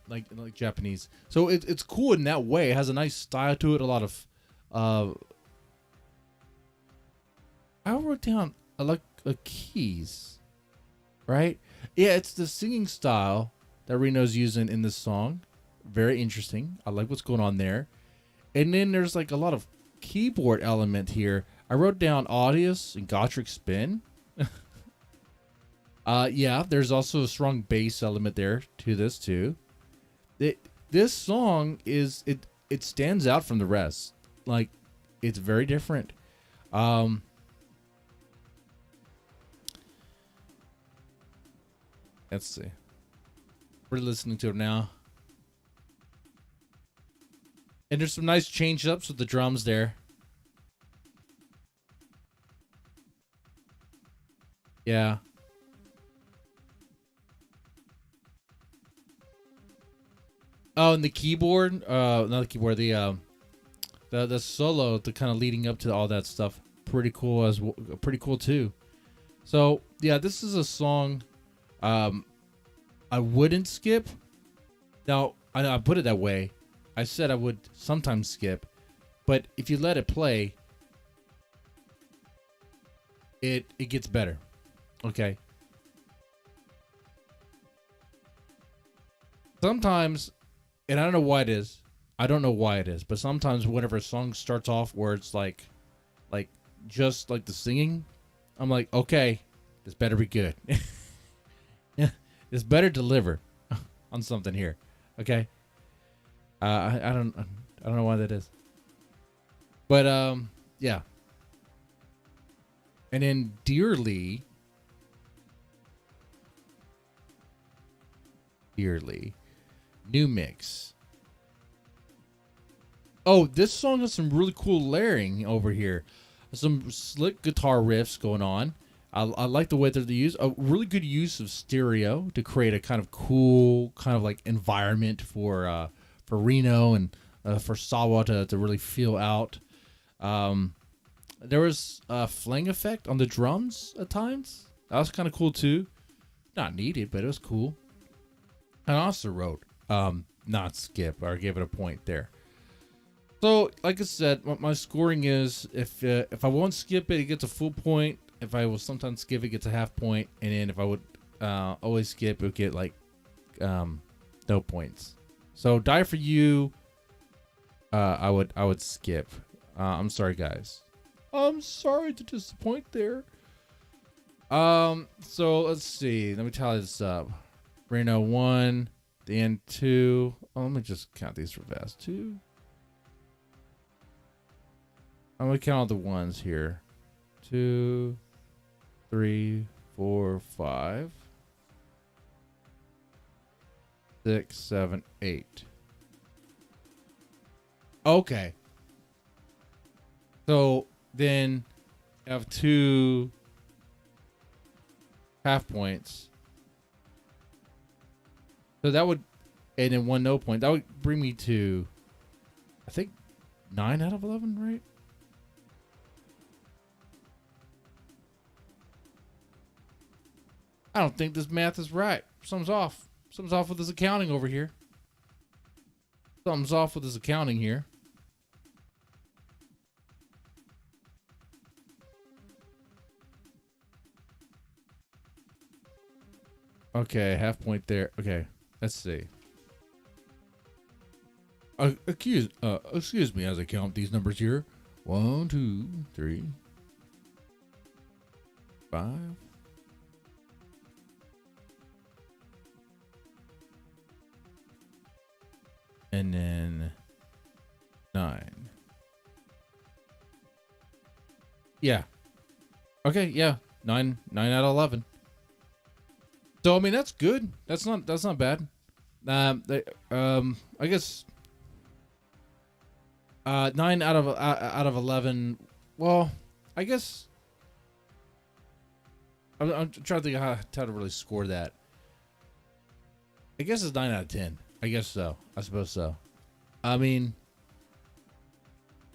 like Japanese. So it's cool in that way. It has a nice style to it. A lot of I wrote down keys, right? Yeah, it's the singing style that Reno's using in this song. Very interesting. I like what's going on there. And then there's like a lot of keyboard element here. I wrote down Aldious and Gotrek spin. Yeah, there's also a strong bass element there to this too. This song it stands out from the rest. Like, it's very different. Let's see. We're listening to it now. And there's some nice change ups with the drums there. Yeah. Oh, and the keyboard, not the keyboard, the solo, the kind of leading up to all that stuff, pretty cool pretty cool too. So yeah, this is a song, I wouldn't skip. Now I know I put it that way. I said I would sometimes skip, but if you let it play, it gets better. Okay. Sometimes, and I don't know why it is. I don't know why it is, but sometimes whenever a song starts off where it's like just like the singing, I'm like, okay, this better be good. Yeah, this better deliver on something here. Okay. I don't know why that is, but yeah. And then dearly, new mix. Oh, this song has some really cool layering over here. Some slick guitar riffs going on. I like the way that they use a really good use of stereo to create a kind of cool kind of like environment for Reno and for Sawa to really feel out. There was a fling effect on the drums at times. That was kind of cool too. Not needed, but it was cool. And I also wrote not skip, or gave it a point there. So, like I said, my scoring is if I won't skip it, it gets a full point. If I will sometimes skip it, gets a half point. And then if I would always skip, it would get like no points. So Die For You, I would skip. I'm sorry, guys. I'm sorry to disappoint there. So let's see. Let me tally this up. Reno 1, the end 2. Oh, let me just count these real fast. 2. I'm gonna count all the ones here. 2, 3, 4, 5, 6, 7, 8. Okay. So then I have 2 half points. So that would, and then 1 no point. That would bring me to, I think, 9 out of 11, right? I don't think this math is right. Something's off. Something's off with this accounting over here. Something's off with this accounting here. Okay, half point there. Okay, let's see. Excuse me as I count these numbers here. 1, 2, 3, 5, and then 9. Yeah. Okay. Yeah. 9 out of 11. So I mean that's good. That's not bad. I guess 9 out of 11. Well, I guess I'm trying to think how to really score that. I guess it's 9 out of 10. I guess so. I suppose so. I mean,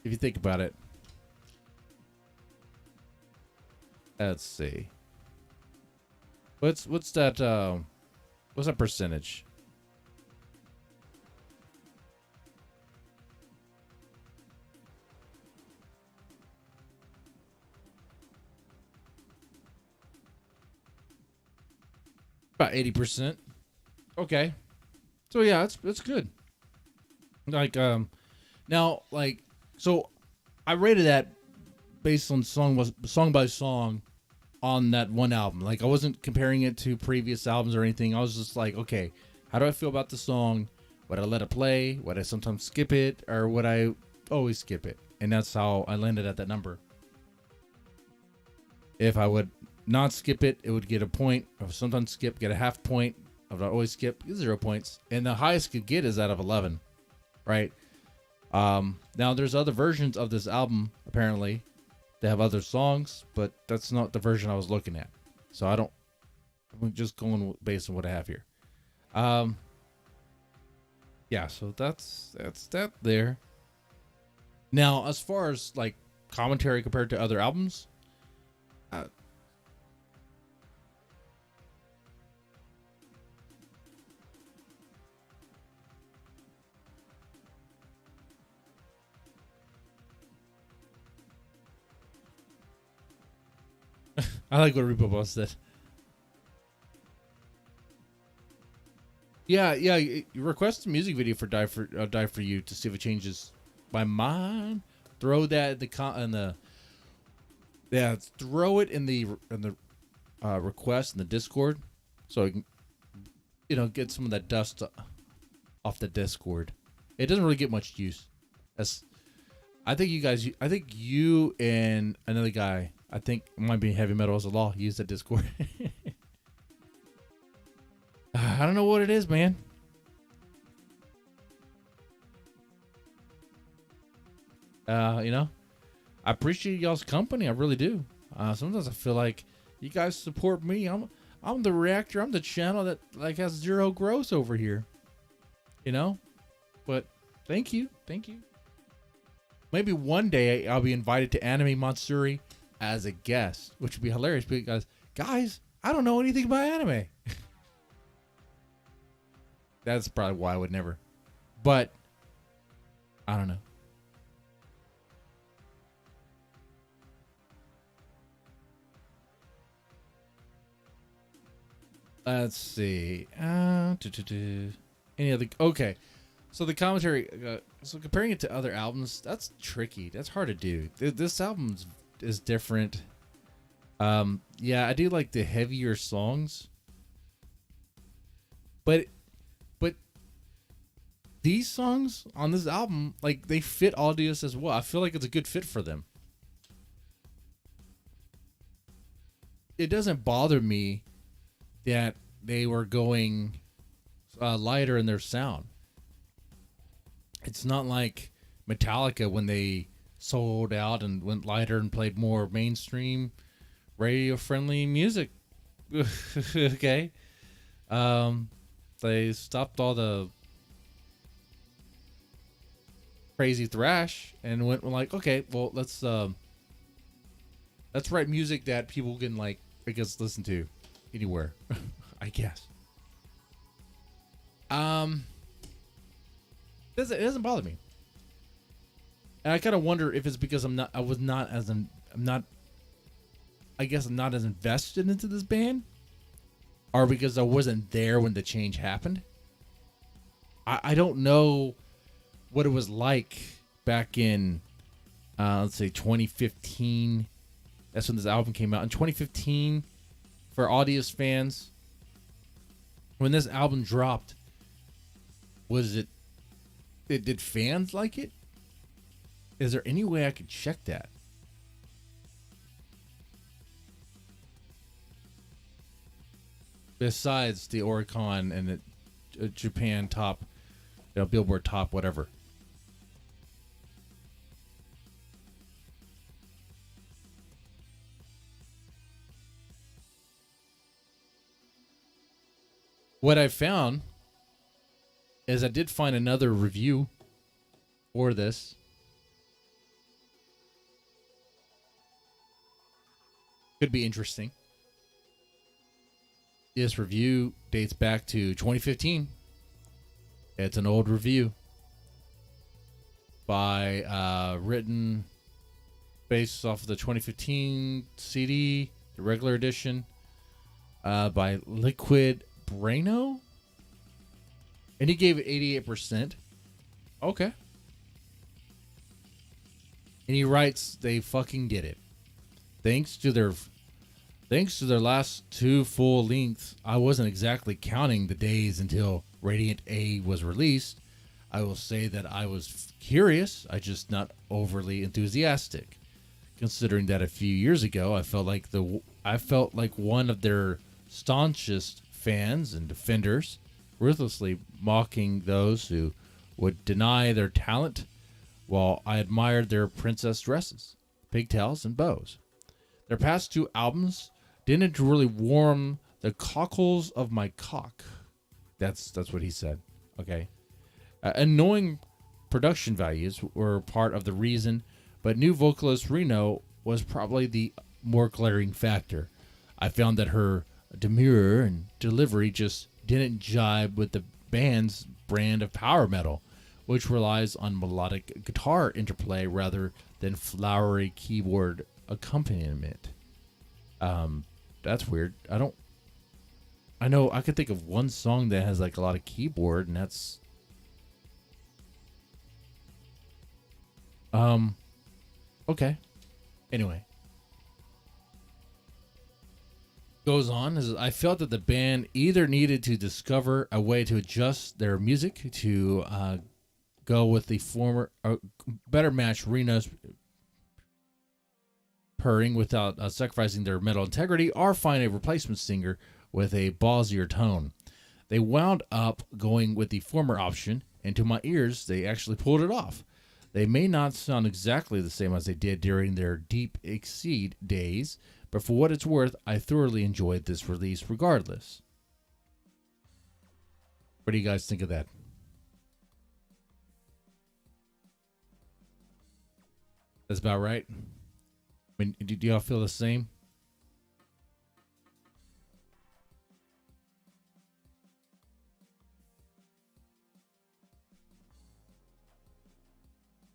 if you think about it, let's see. What's that? What's that percentage? About 80%. Okay. So yeah, it's good. Like now like so I rated that based on song by song on that one album. Like I wasn't comparing it to previous albums or anything. I was just like, okay, how do I feel about the song? Would I let it play? Would I sometimes skip it, or would I always skip it? And that's how I landed at that number. If I would not skip it, it would get a point. If sometimes skip, get a half point. If I always skip, get 0 points. And the highest could get is out of 11, right? Now there's other versions of this album apparently. They have other songs, but that's not the version I was looking at. So I'm just going based on what I have here. Yeah, so that's that there. Now, as far as like commentary compared to other albums, I like what Repo Boss said. Yeah. You request a music video for Die for You to see if it changes my mind. Throw that in the throw it in the request in the Discord, so I can get some of that dust off the Discord. It doesn't really get much use. I think you and another guy. I think it might be Heavy Metal as a Law. Use the Discord. I don't know what it is, man. I appreciate y'all's company. I really do. Sometimes I feel like you guys support me. I'm the reactor. I'm the channel that like has 0 gross over here. But thank you. Maybe one day I'll be invited to Anime Matsuri as a guest, which would be hilarious because, guys, I don't know anything about anime. That's probably why I would never. But I don't know. Let's see. Any other? Okay. So the commentary. So comparing it to other albums, that's tricky. That's hard to do. This album is different. Yeah, I do like the heavier songs, but these songs on this album, like, they fit Aldious as well. I feel like it's a good fit for them. It doesn't bother me that they were going lighter in their sound. It's not like Metallica when they sold out and went lighter and played more mainstream radio-friendly music. Okay. They stopped all the crazy thrash and went like, okay, well, let's write music that people can, like, I guess, listen to anywhere. I guess. It doesn't bother me. And I kind of wonder if it's because I'm not as invested into this band, or because I wasn't there when the change happened. I don't know what it was like back in, let's say 2015. That's when this album came out. In 2015, for Aldious fans, when this album dropped, was it Did fans like it? Is there any way I could check that? Besides the Oricon and the Japan top, Billboard top, whatever. What I found is I did find another review for this. Could be interesting. This review dates back to 2015. It's an old review by written based off of the 2015 CD, the regular edition, by Liquid Brano, and he gave it 88%. Okay. And he writes, they fucking did it. Thanks to their last two full lengths, I wasn't exactly counting the days until Radiant A was released. I will say that I was curious, I just not overly enthusiastic, considering that a few years ago I felt like one of their staunchest fans and defenders, ruthlessly mocking those who would deny their talent, while I admired their princess dresses, pigtails, and bows. Their past two albums didn't really warm the cockles of my cock. That's what he said. Okay. Annoying production values were part of the reason, but new vocalist Reno was probably the more glaring factor. I found that her demure and delivery just didn't jibe with the band's brand of power metal, which relies on melodic guitar interplay rather than flowery keyboard accompaniment. That's weird. I know I could think of one song that has like a lot of keyboard, and that's okay. Anyway, goes on is I felt that the band either needed to discover a way to adjust their music to go with the former better match Reno's purring without sacrificing their metal integrity, or find a replacement singer with a ballsier tone. They wound up going with the former option, and to my ears, they actually pulled it off. They may not sound exactly the same as they did during their Deep Exceed days, but for what it's worth, I thoroughly enjoyed this release regardless. What do you guys think of that? That's about right. I mean, do y'all feel the same?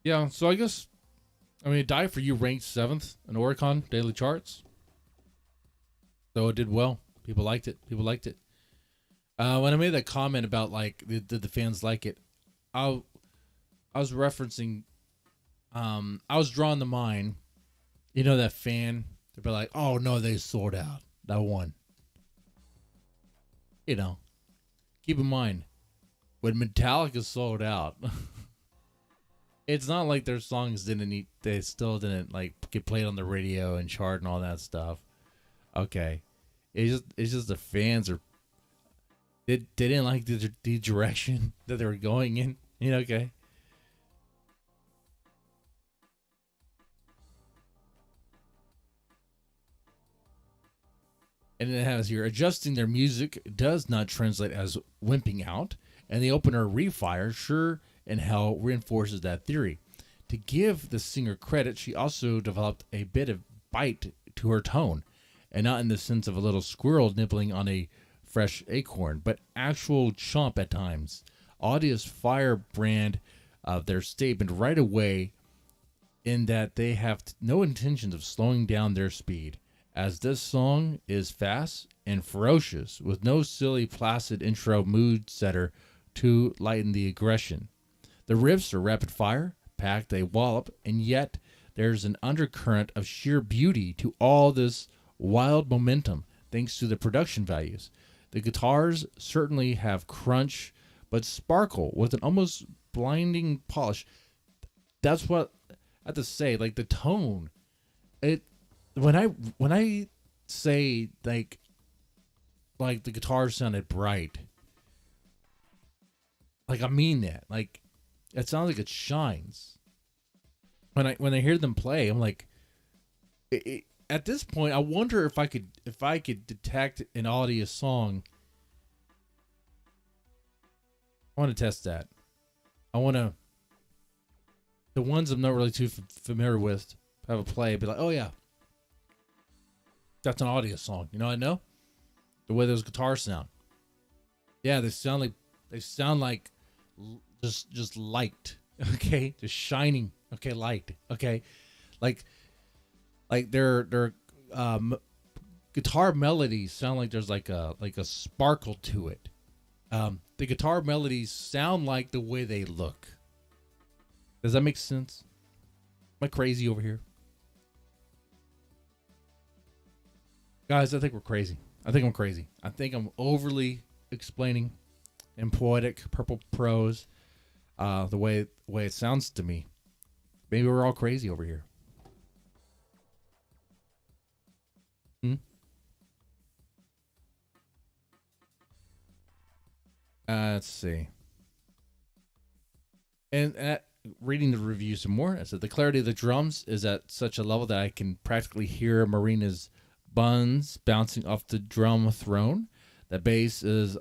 Yeah, so Die For You ranked 7th in Oricon daily charts. So it did well. People liked it. When I made that comment about like did the fans like it, I was referencing I was drawing the mind. You know that fan? They'd be like, oh no, they sold out. That one. Keep in mind, when Metallica sold out, it's not like their songs they still didn't like get played on the radio and chart and all that stuff. Okay. It's just the fans they didn't like the direction that they were going in. Okay. And it has here, adjusting their music does not translate as wimping out, and the opener Refire sure and hell reinforces that theory. To give the singer credit, she also developed a bit of bite to her tone, and not in the sense of a little squirrel nibbling on a fresh acorn, but actual chomp at times. Aldious firebrand their statement right away in that they have no intentions of slowing down their speed, as this song is fast and ferocious, with no silly placid intro mood setter to lighten the aggression. The riffs are rapid fire, packed a wallop, and yet there's an undercurrent of sheer beauty to all this wild momentum, thanks to the production values. The guitars certainly have crunch, but sparkle with an almost blinding polish. That's what I have to say. Like the tone, it when I say like the guitar sounded bright, like I mean that. Like it sounds like it shines. When I hear them play, I'm like, at this point, I wonder if I could detect an Aldious song. I want to test that. I want to. The ones I'm not really too familiar with, have a play, be like, oh yeah, that's an Aldious song. You know, I know the way those guitars sound. Yeah, they sound like just light. Okay, just shining. Okay, light. Okay, like their guitar melodies sound like there's like a sparkle to it. The guitar melodies sound like the way they look. Does that make sense? Am I crazy over here? Guys, I think we're crazy. I think I'm crazy. I think I'm overly explaining in poetic purple prose the way it sounds to me. Maybe we're all crazy over here. Let's see. And reading the review some more, it said the clarity of the drums is at such a level that I can practically hear Marina's buns bouncing off the drum throne. The bass is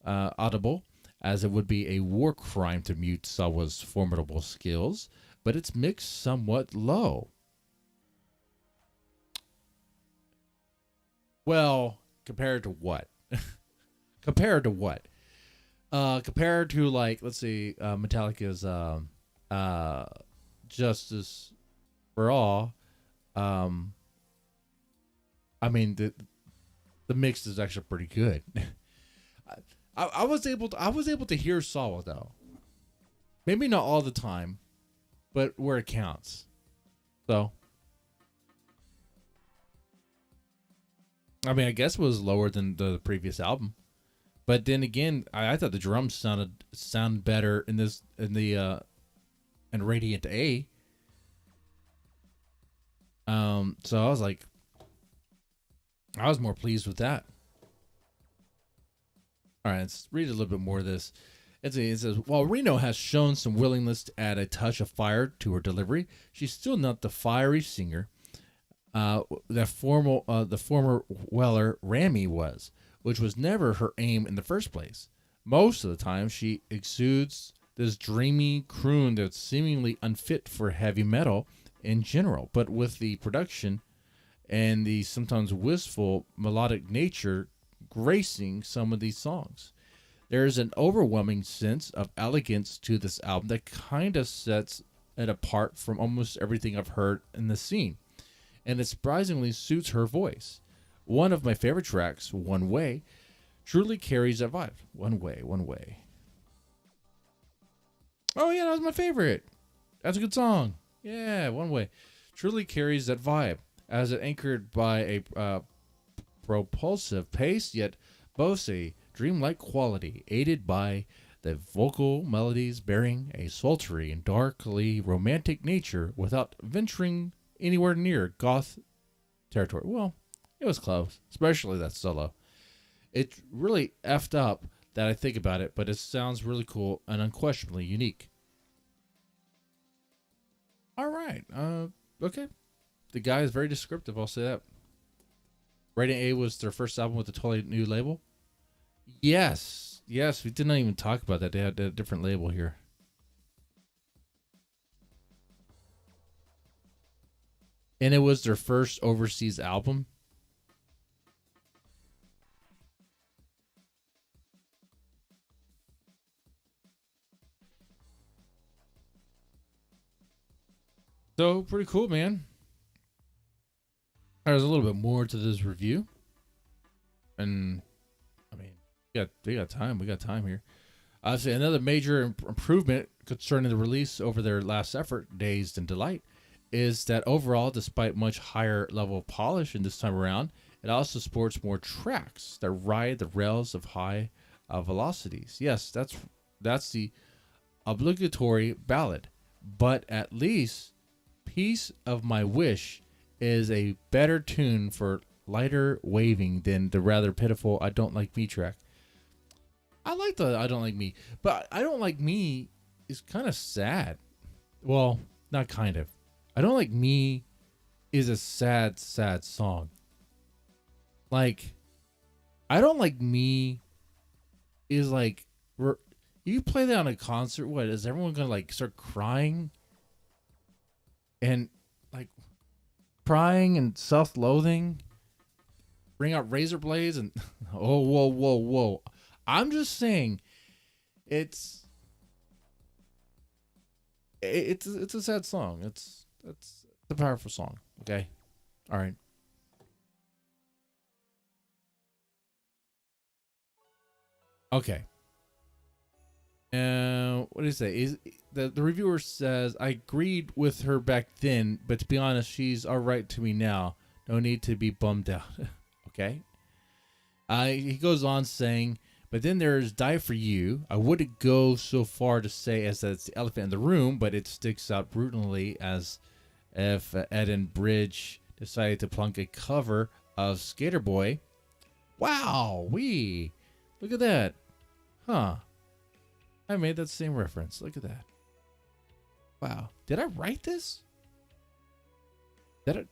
audible, as it would be a war crime to mute Sawa's formidable skills, but it's mixed somewhat low. Well, compared to what? Compared to what? Compared to, like, let's see, Metallica's Justice for All. I mean, the mix is actually pretty good. I was able to hear Sawa though. Maybe not all the time, but where it counts. So, I mean, I guess it was lower than the previous album. But then again, I thought the drums sound better in Radiant A. So I was like, I was more pleased with that. All right, let's read a little bit more of this. It says, while Reno has shown some willingness to add a touch of fire to her delivery, she's still not the fiery singer the former Weller Rami was, which was never her aim in the first place. Most of the time, she exudes this dreamy croon that's seemingly unfit for heavy metal in general, but with the production and the sometimes wistful melodic nature gracing some of these songs. There is an overwhelming sense of elegance to this album that kind of sets it apart from almost everything I've heard in the scene, and it surprisingly suits her voice. One of my favorite tracks, One Way, truly carries that vibe. One Way, One Way. Oh yeah, that was my favorite. That's a good song. Yeah, One Way. Truly carries that vibe, as it anchored by a propulsive pace, yet boasts a dreamlike quality, aided by the vocal melodies bearing a sultry and darkly romantic nature without venturing anywhere near goth territory. Well, it was close, especially that solo. It really effed up that I think about it, but it sounds really cool and unquestionably unique. All right. Okay. The guy is very descriptive, I'll say that. Radiant A was their first album with a totally new label. Yes, we did not even talk about that. They had a different label here. And it was their first overseas album. So, pretty cool, man. There's a little bit more to this review. And, I mean, we got time. We got time here. I'll say another major improvement concerning the release over their last effort, Dazed and Delight, is that overall, despite much higher level of polish in this time around, it also sports more tracks that ride the rails of high velocities. Yes, that's the obligatory ballad, but at least Piece of My Wish is a better tune for lighter waving than the rather pitiful I Don't Like Me track. I like the I Don't Like Me, but I Don't Like Me is kind of sad. Well, not kind of. I Don't Like Me is a sad, sad song. Like, I Don't Like Me is like, you play that on a concert, what, is everyone gonna like start crying? And like, crying and self-loathing? Bring out razor blades and, oh, whoa, whoa, whoa. I'm just saying, it's a sad song. It's a powerful song. Okay, all right. Okay. What did he say? Is the reviewer says I agreed with her back then, but to be honest, she's all right to me now. No need to be bummed out. Okay. He goes on saying, but then there's Die For You. I wouldn't go so far to say as that it's the elephant in the room, but it sticks out brutally as if Ed and Bridge decided to plunk a cover of Skater Boy. Wow, look at that. Huh. I made that same reference. Look at that. Wow. Did I write this? Did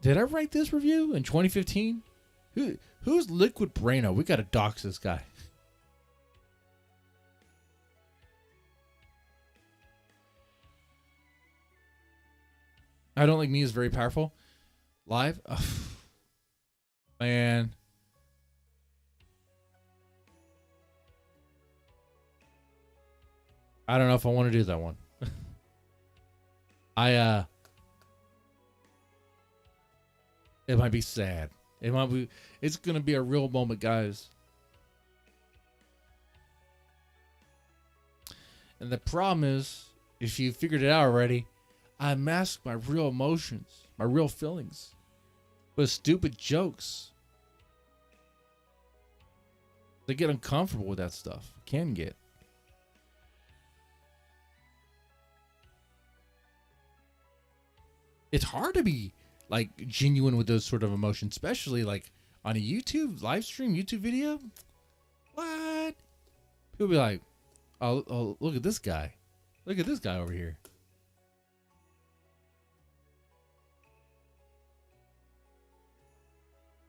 I write this review in 2015? Who's Liquid Braino? We gotta dox this guy. I Don't Like Me is very powerful. Live? Ugh. Man. I don't know if I want to do that one. It might be sad. It's going to be a real moment, guys. And the problem is, if you figured it out already, I mask my real emotions, my real feelings with stupid jokes. They get uncomfortable with that stuff. Can get. It's hard to be like genuine with those sort of emotions, especially like on a YouTube live stream, YouTube video. What? People be like, oh, look at this guy. Look at this guy over here.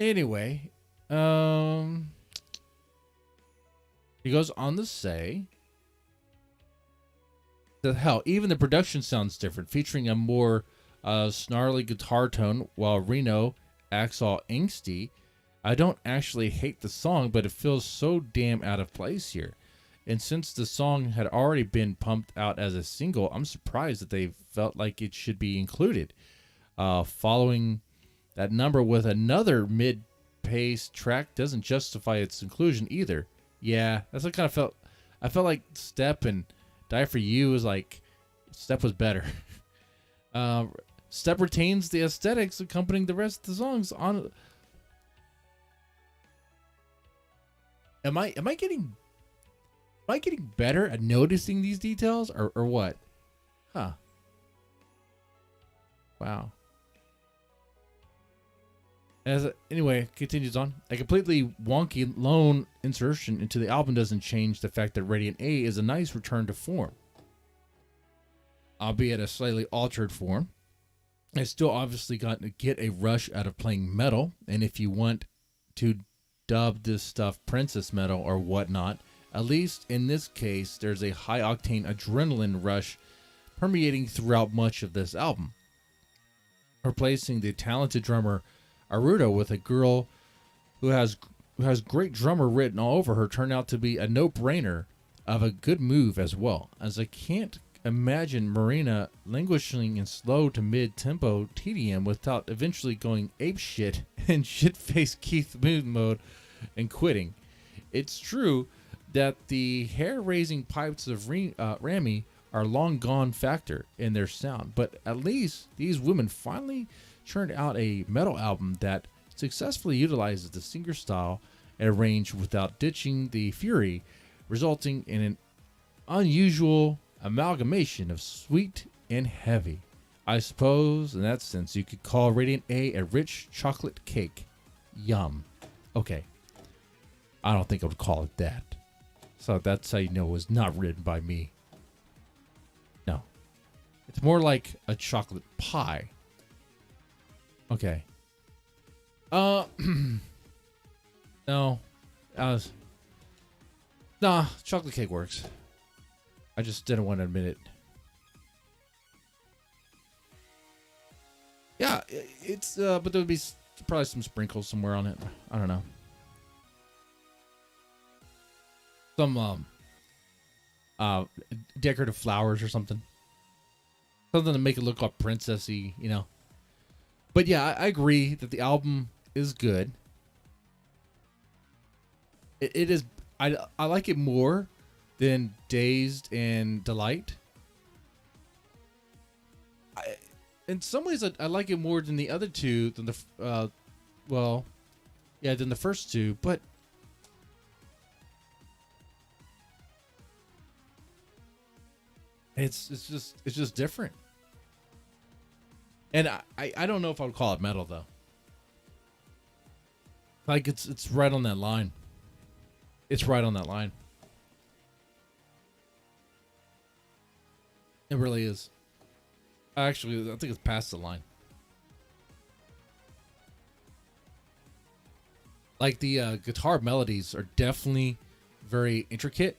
Anyway, he goes on to say that hell, even the production sounds different, featuring a more snarly guitar tone while Reno acts all angsty. I don't actually hate the song, but it feels so damn out of place here. And since the song had already been pumped out as a single, I'm surprised that they felt like it should be included. Following that number with another mid-paced track doesn't justify its inclusion either. Yeah, that's what kind of felt. I felt like Step and Die For You was like, Step was better. Step retains the aesthetics accompanying the rest of the songs on. Am I getting better at noticing these details or what? Huh. Wow. Anyway, continues on. A completely wonky lone insertion into the album doesn't change the fact that Radiant A is a nice return to form, albeit a slightly altered form. I still obviously got to get a rush out of playing metal, and if you want to dub this stuff princess metal or whatnot, at least in this case, there's a high-octane adrenaline rush permeating throughout much of this album. Replacing the talented drummer Aruda with a girl who has great drummer written all over her turned out to be a no-brainer of a good move as well, as I can't imagine Marina languishing in slow to mid-tempo TDM without eventually going apeshit and shit-faced Keith Moon mode and quitting. It's true that the hair-raising pipes of Rami are long gone factor in their sound, but at least these women finally churned out a metal album that successfully utilizes the singer style and range without ditching the fury, resulting in an unusual amalgamation of sweet and heavy. I suppose in that sense you could call Radiant a rich chocolate cake. Yum. Okay. I don't think I would call it that. So that's how you know it was not written by me. No. It's more like a chocolate pie. Okay. No. Nah, chocolate cake works. I just didn't want to admit it. Yeah, it's but there would be probably some sprinkles somewhere on it. I don't know. Some decorative flowers or something. Something to make it look all princessy, you know. But yeah, I agree that the album is good. It is. I like it more than Dazed and Delight. In some ways, I like it more than the other two. Than the than the first two. But it's just different. And I don't know if I would call it metal though. Like it's right on that line. It's right on that line. It really is. Actually, I think it's past the line. Like the guitar melodies are definitely very intricate,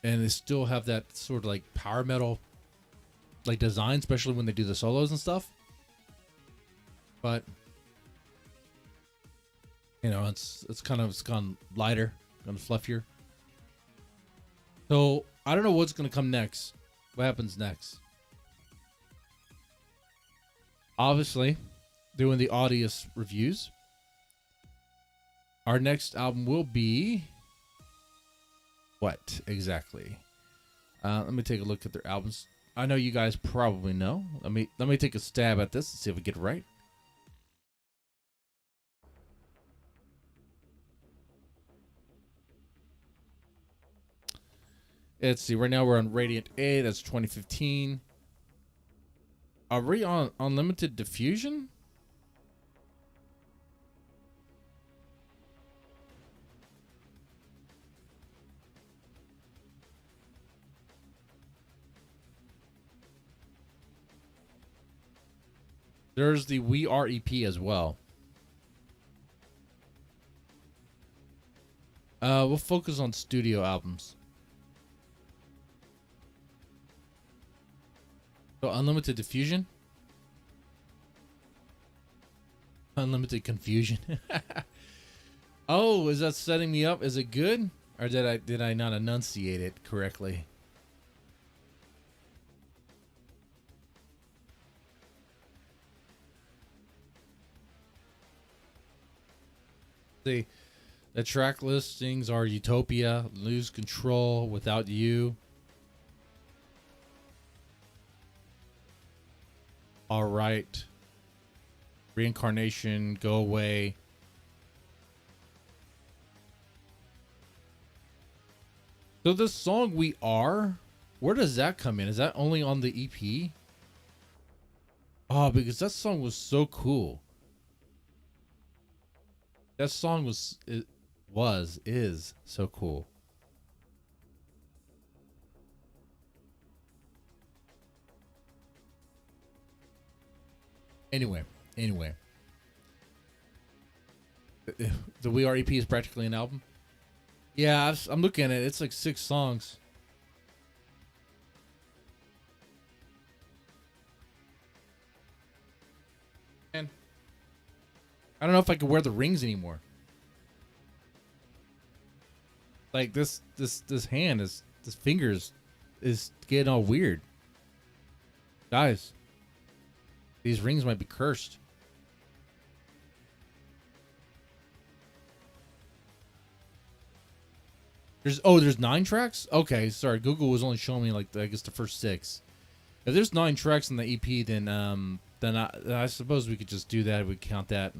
and they still have that sort of like power metal like design, especially when they do the solos and stuff. But you know, it's gone lighter, gone fluffier. So I don't know what's gonna come next. What happens next? Obviously, doing the Aldious reviews. Our next album will be what exactly? Let me take a look at their albums. I know you guys probably know. Let me take a stab at this and see if we get it right. Let's see. Right now we're on Radiant A. That's 2015. Are we on Unlimited Diffusion? There's the We Are EP as well. We'll focus on studio albums. So Unlimited Diffusion. Unlimited Confusion. Oh, is that setting me up? Is it good? Or did I not enunciate it correctly? The track listings are Utopia, Lose Control, Without You. All right. Reincarnation, Go Away. So this song We Are, where does that come in? Is that only on the EP? Oh, because that song was so cool. That song is so cool. Anyway. The We Are EP is practically an album. Yeah, I'm looking at it. It's like 6 songs. And I don't know if I can wear the rings anymore. Like this hand is, this fingers is getting all weird. Guys, these rings might be cursed. There's 9 tracks? Okay, sorry. Google was only showing me like I guess the first 6. If there's 9 tracks in the EP, then I suppose we could just do that. We count that.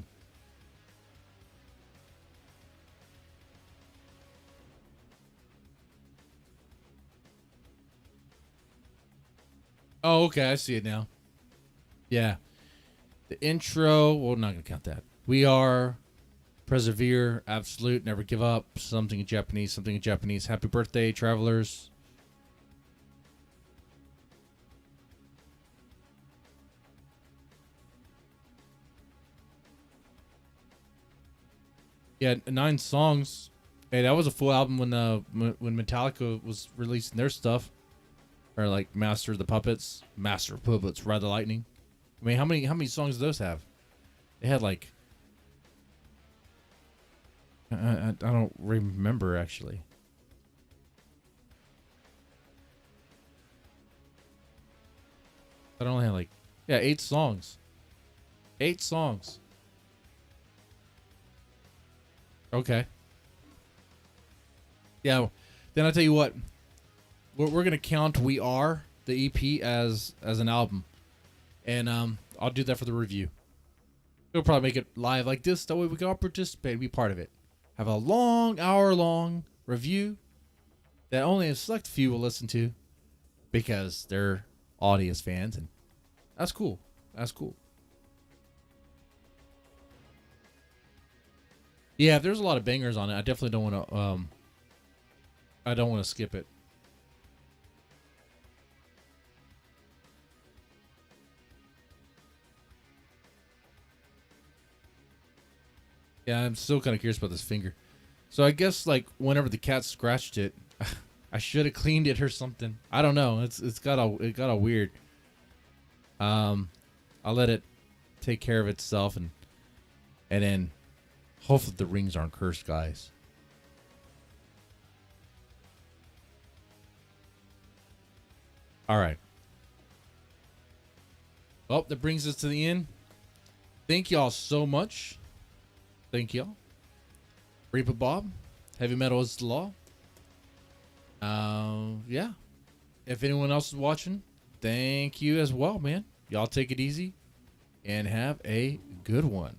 Oh, okay, I see it now. Yeah. The intro, well, not gonna count that. We are persevere, absolute, never give up. Something in Japanese, something in Japanese. Happy birthday, travelers. Yeah, 9 songs. Hey, that was a full album when Metallica was releasing their stuff, or like Master of the Puppets, Master of Puppets, Ride the Lightning. I mean, how many songs do those have? They had like I don't remember actually. I only had like, yeah, 8 songs. 8 songs. Okay. Yeah. Then I'll tell you what. We're gonna count "We Are" the EP as an album, and I'll do that for the review. We'll probably make it live like this. That way we can all participate and be part of it. Have a long, hour-long review that only a select few will listen to because they're Aldious fans, and that's cool. That's cool. Yeah, if there's a lot of bangers on it, I definitely don't want to. I don't want to skip it. Yeah, I'm still kind of curious about this finger. So I guess like whenever the cat scratched it, I should have cleaned it or something. I don't know. It got all weird. Um, I'll let it take care of itself, and then hopefully the rings aren't cursed, guys. All right. Well, that brings us to the end. Thank y'all so much. Thank y'all. Reaper Bob, heavy metal is the law. Yeah. If anyone else is watching, thank you as well, man. Y'all take it easy and have a good one.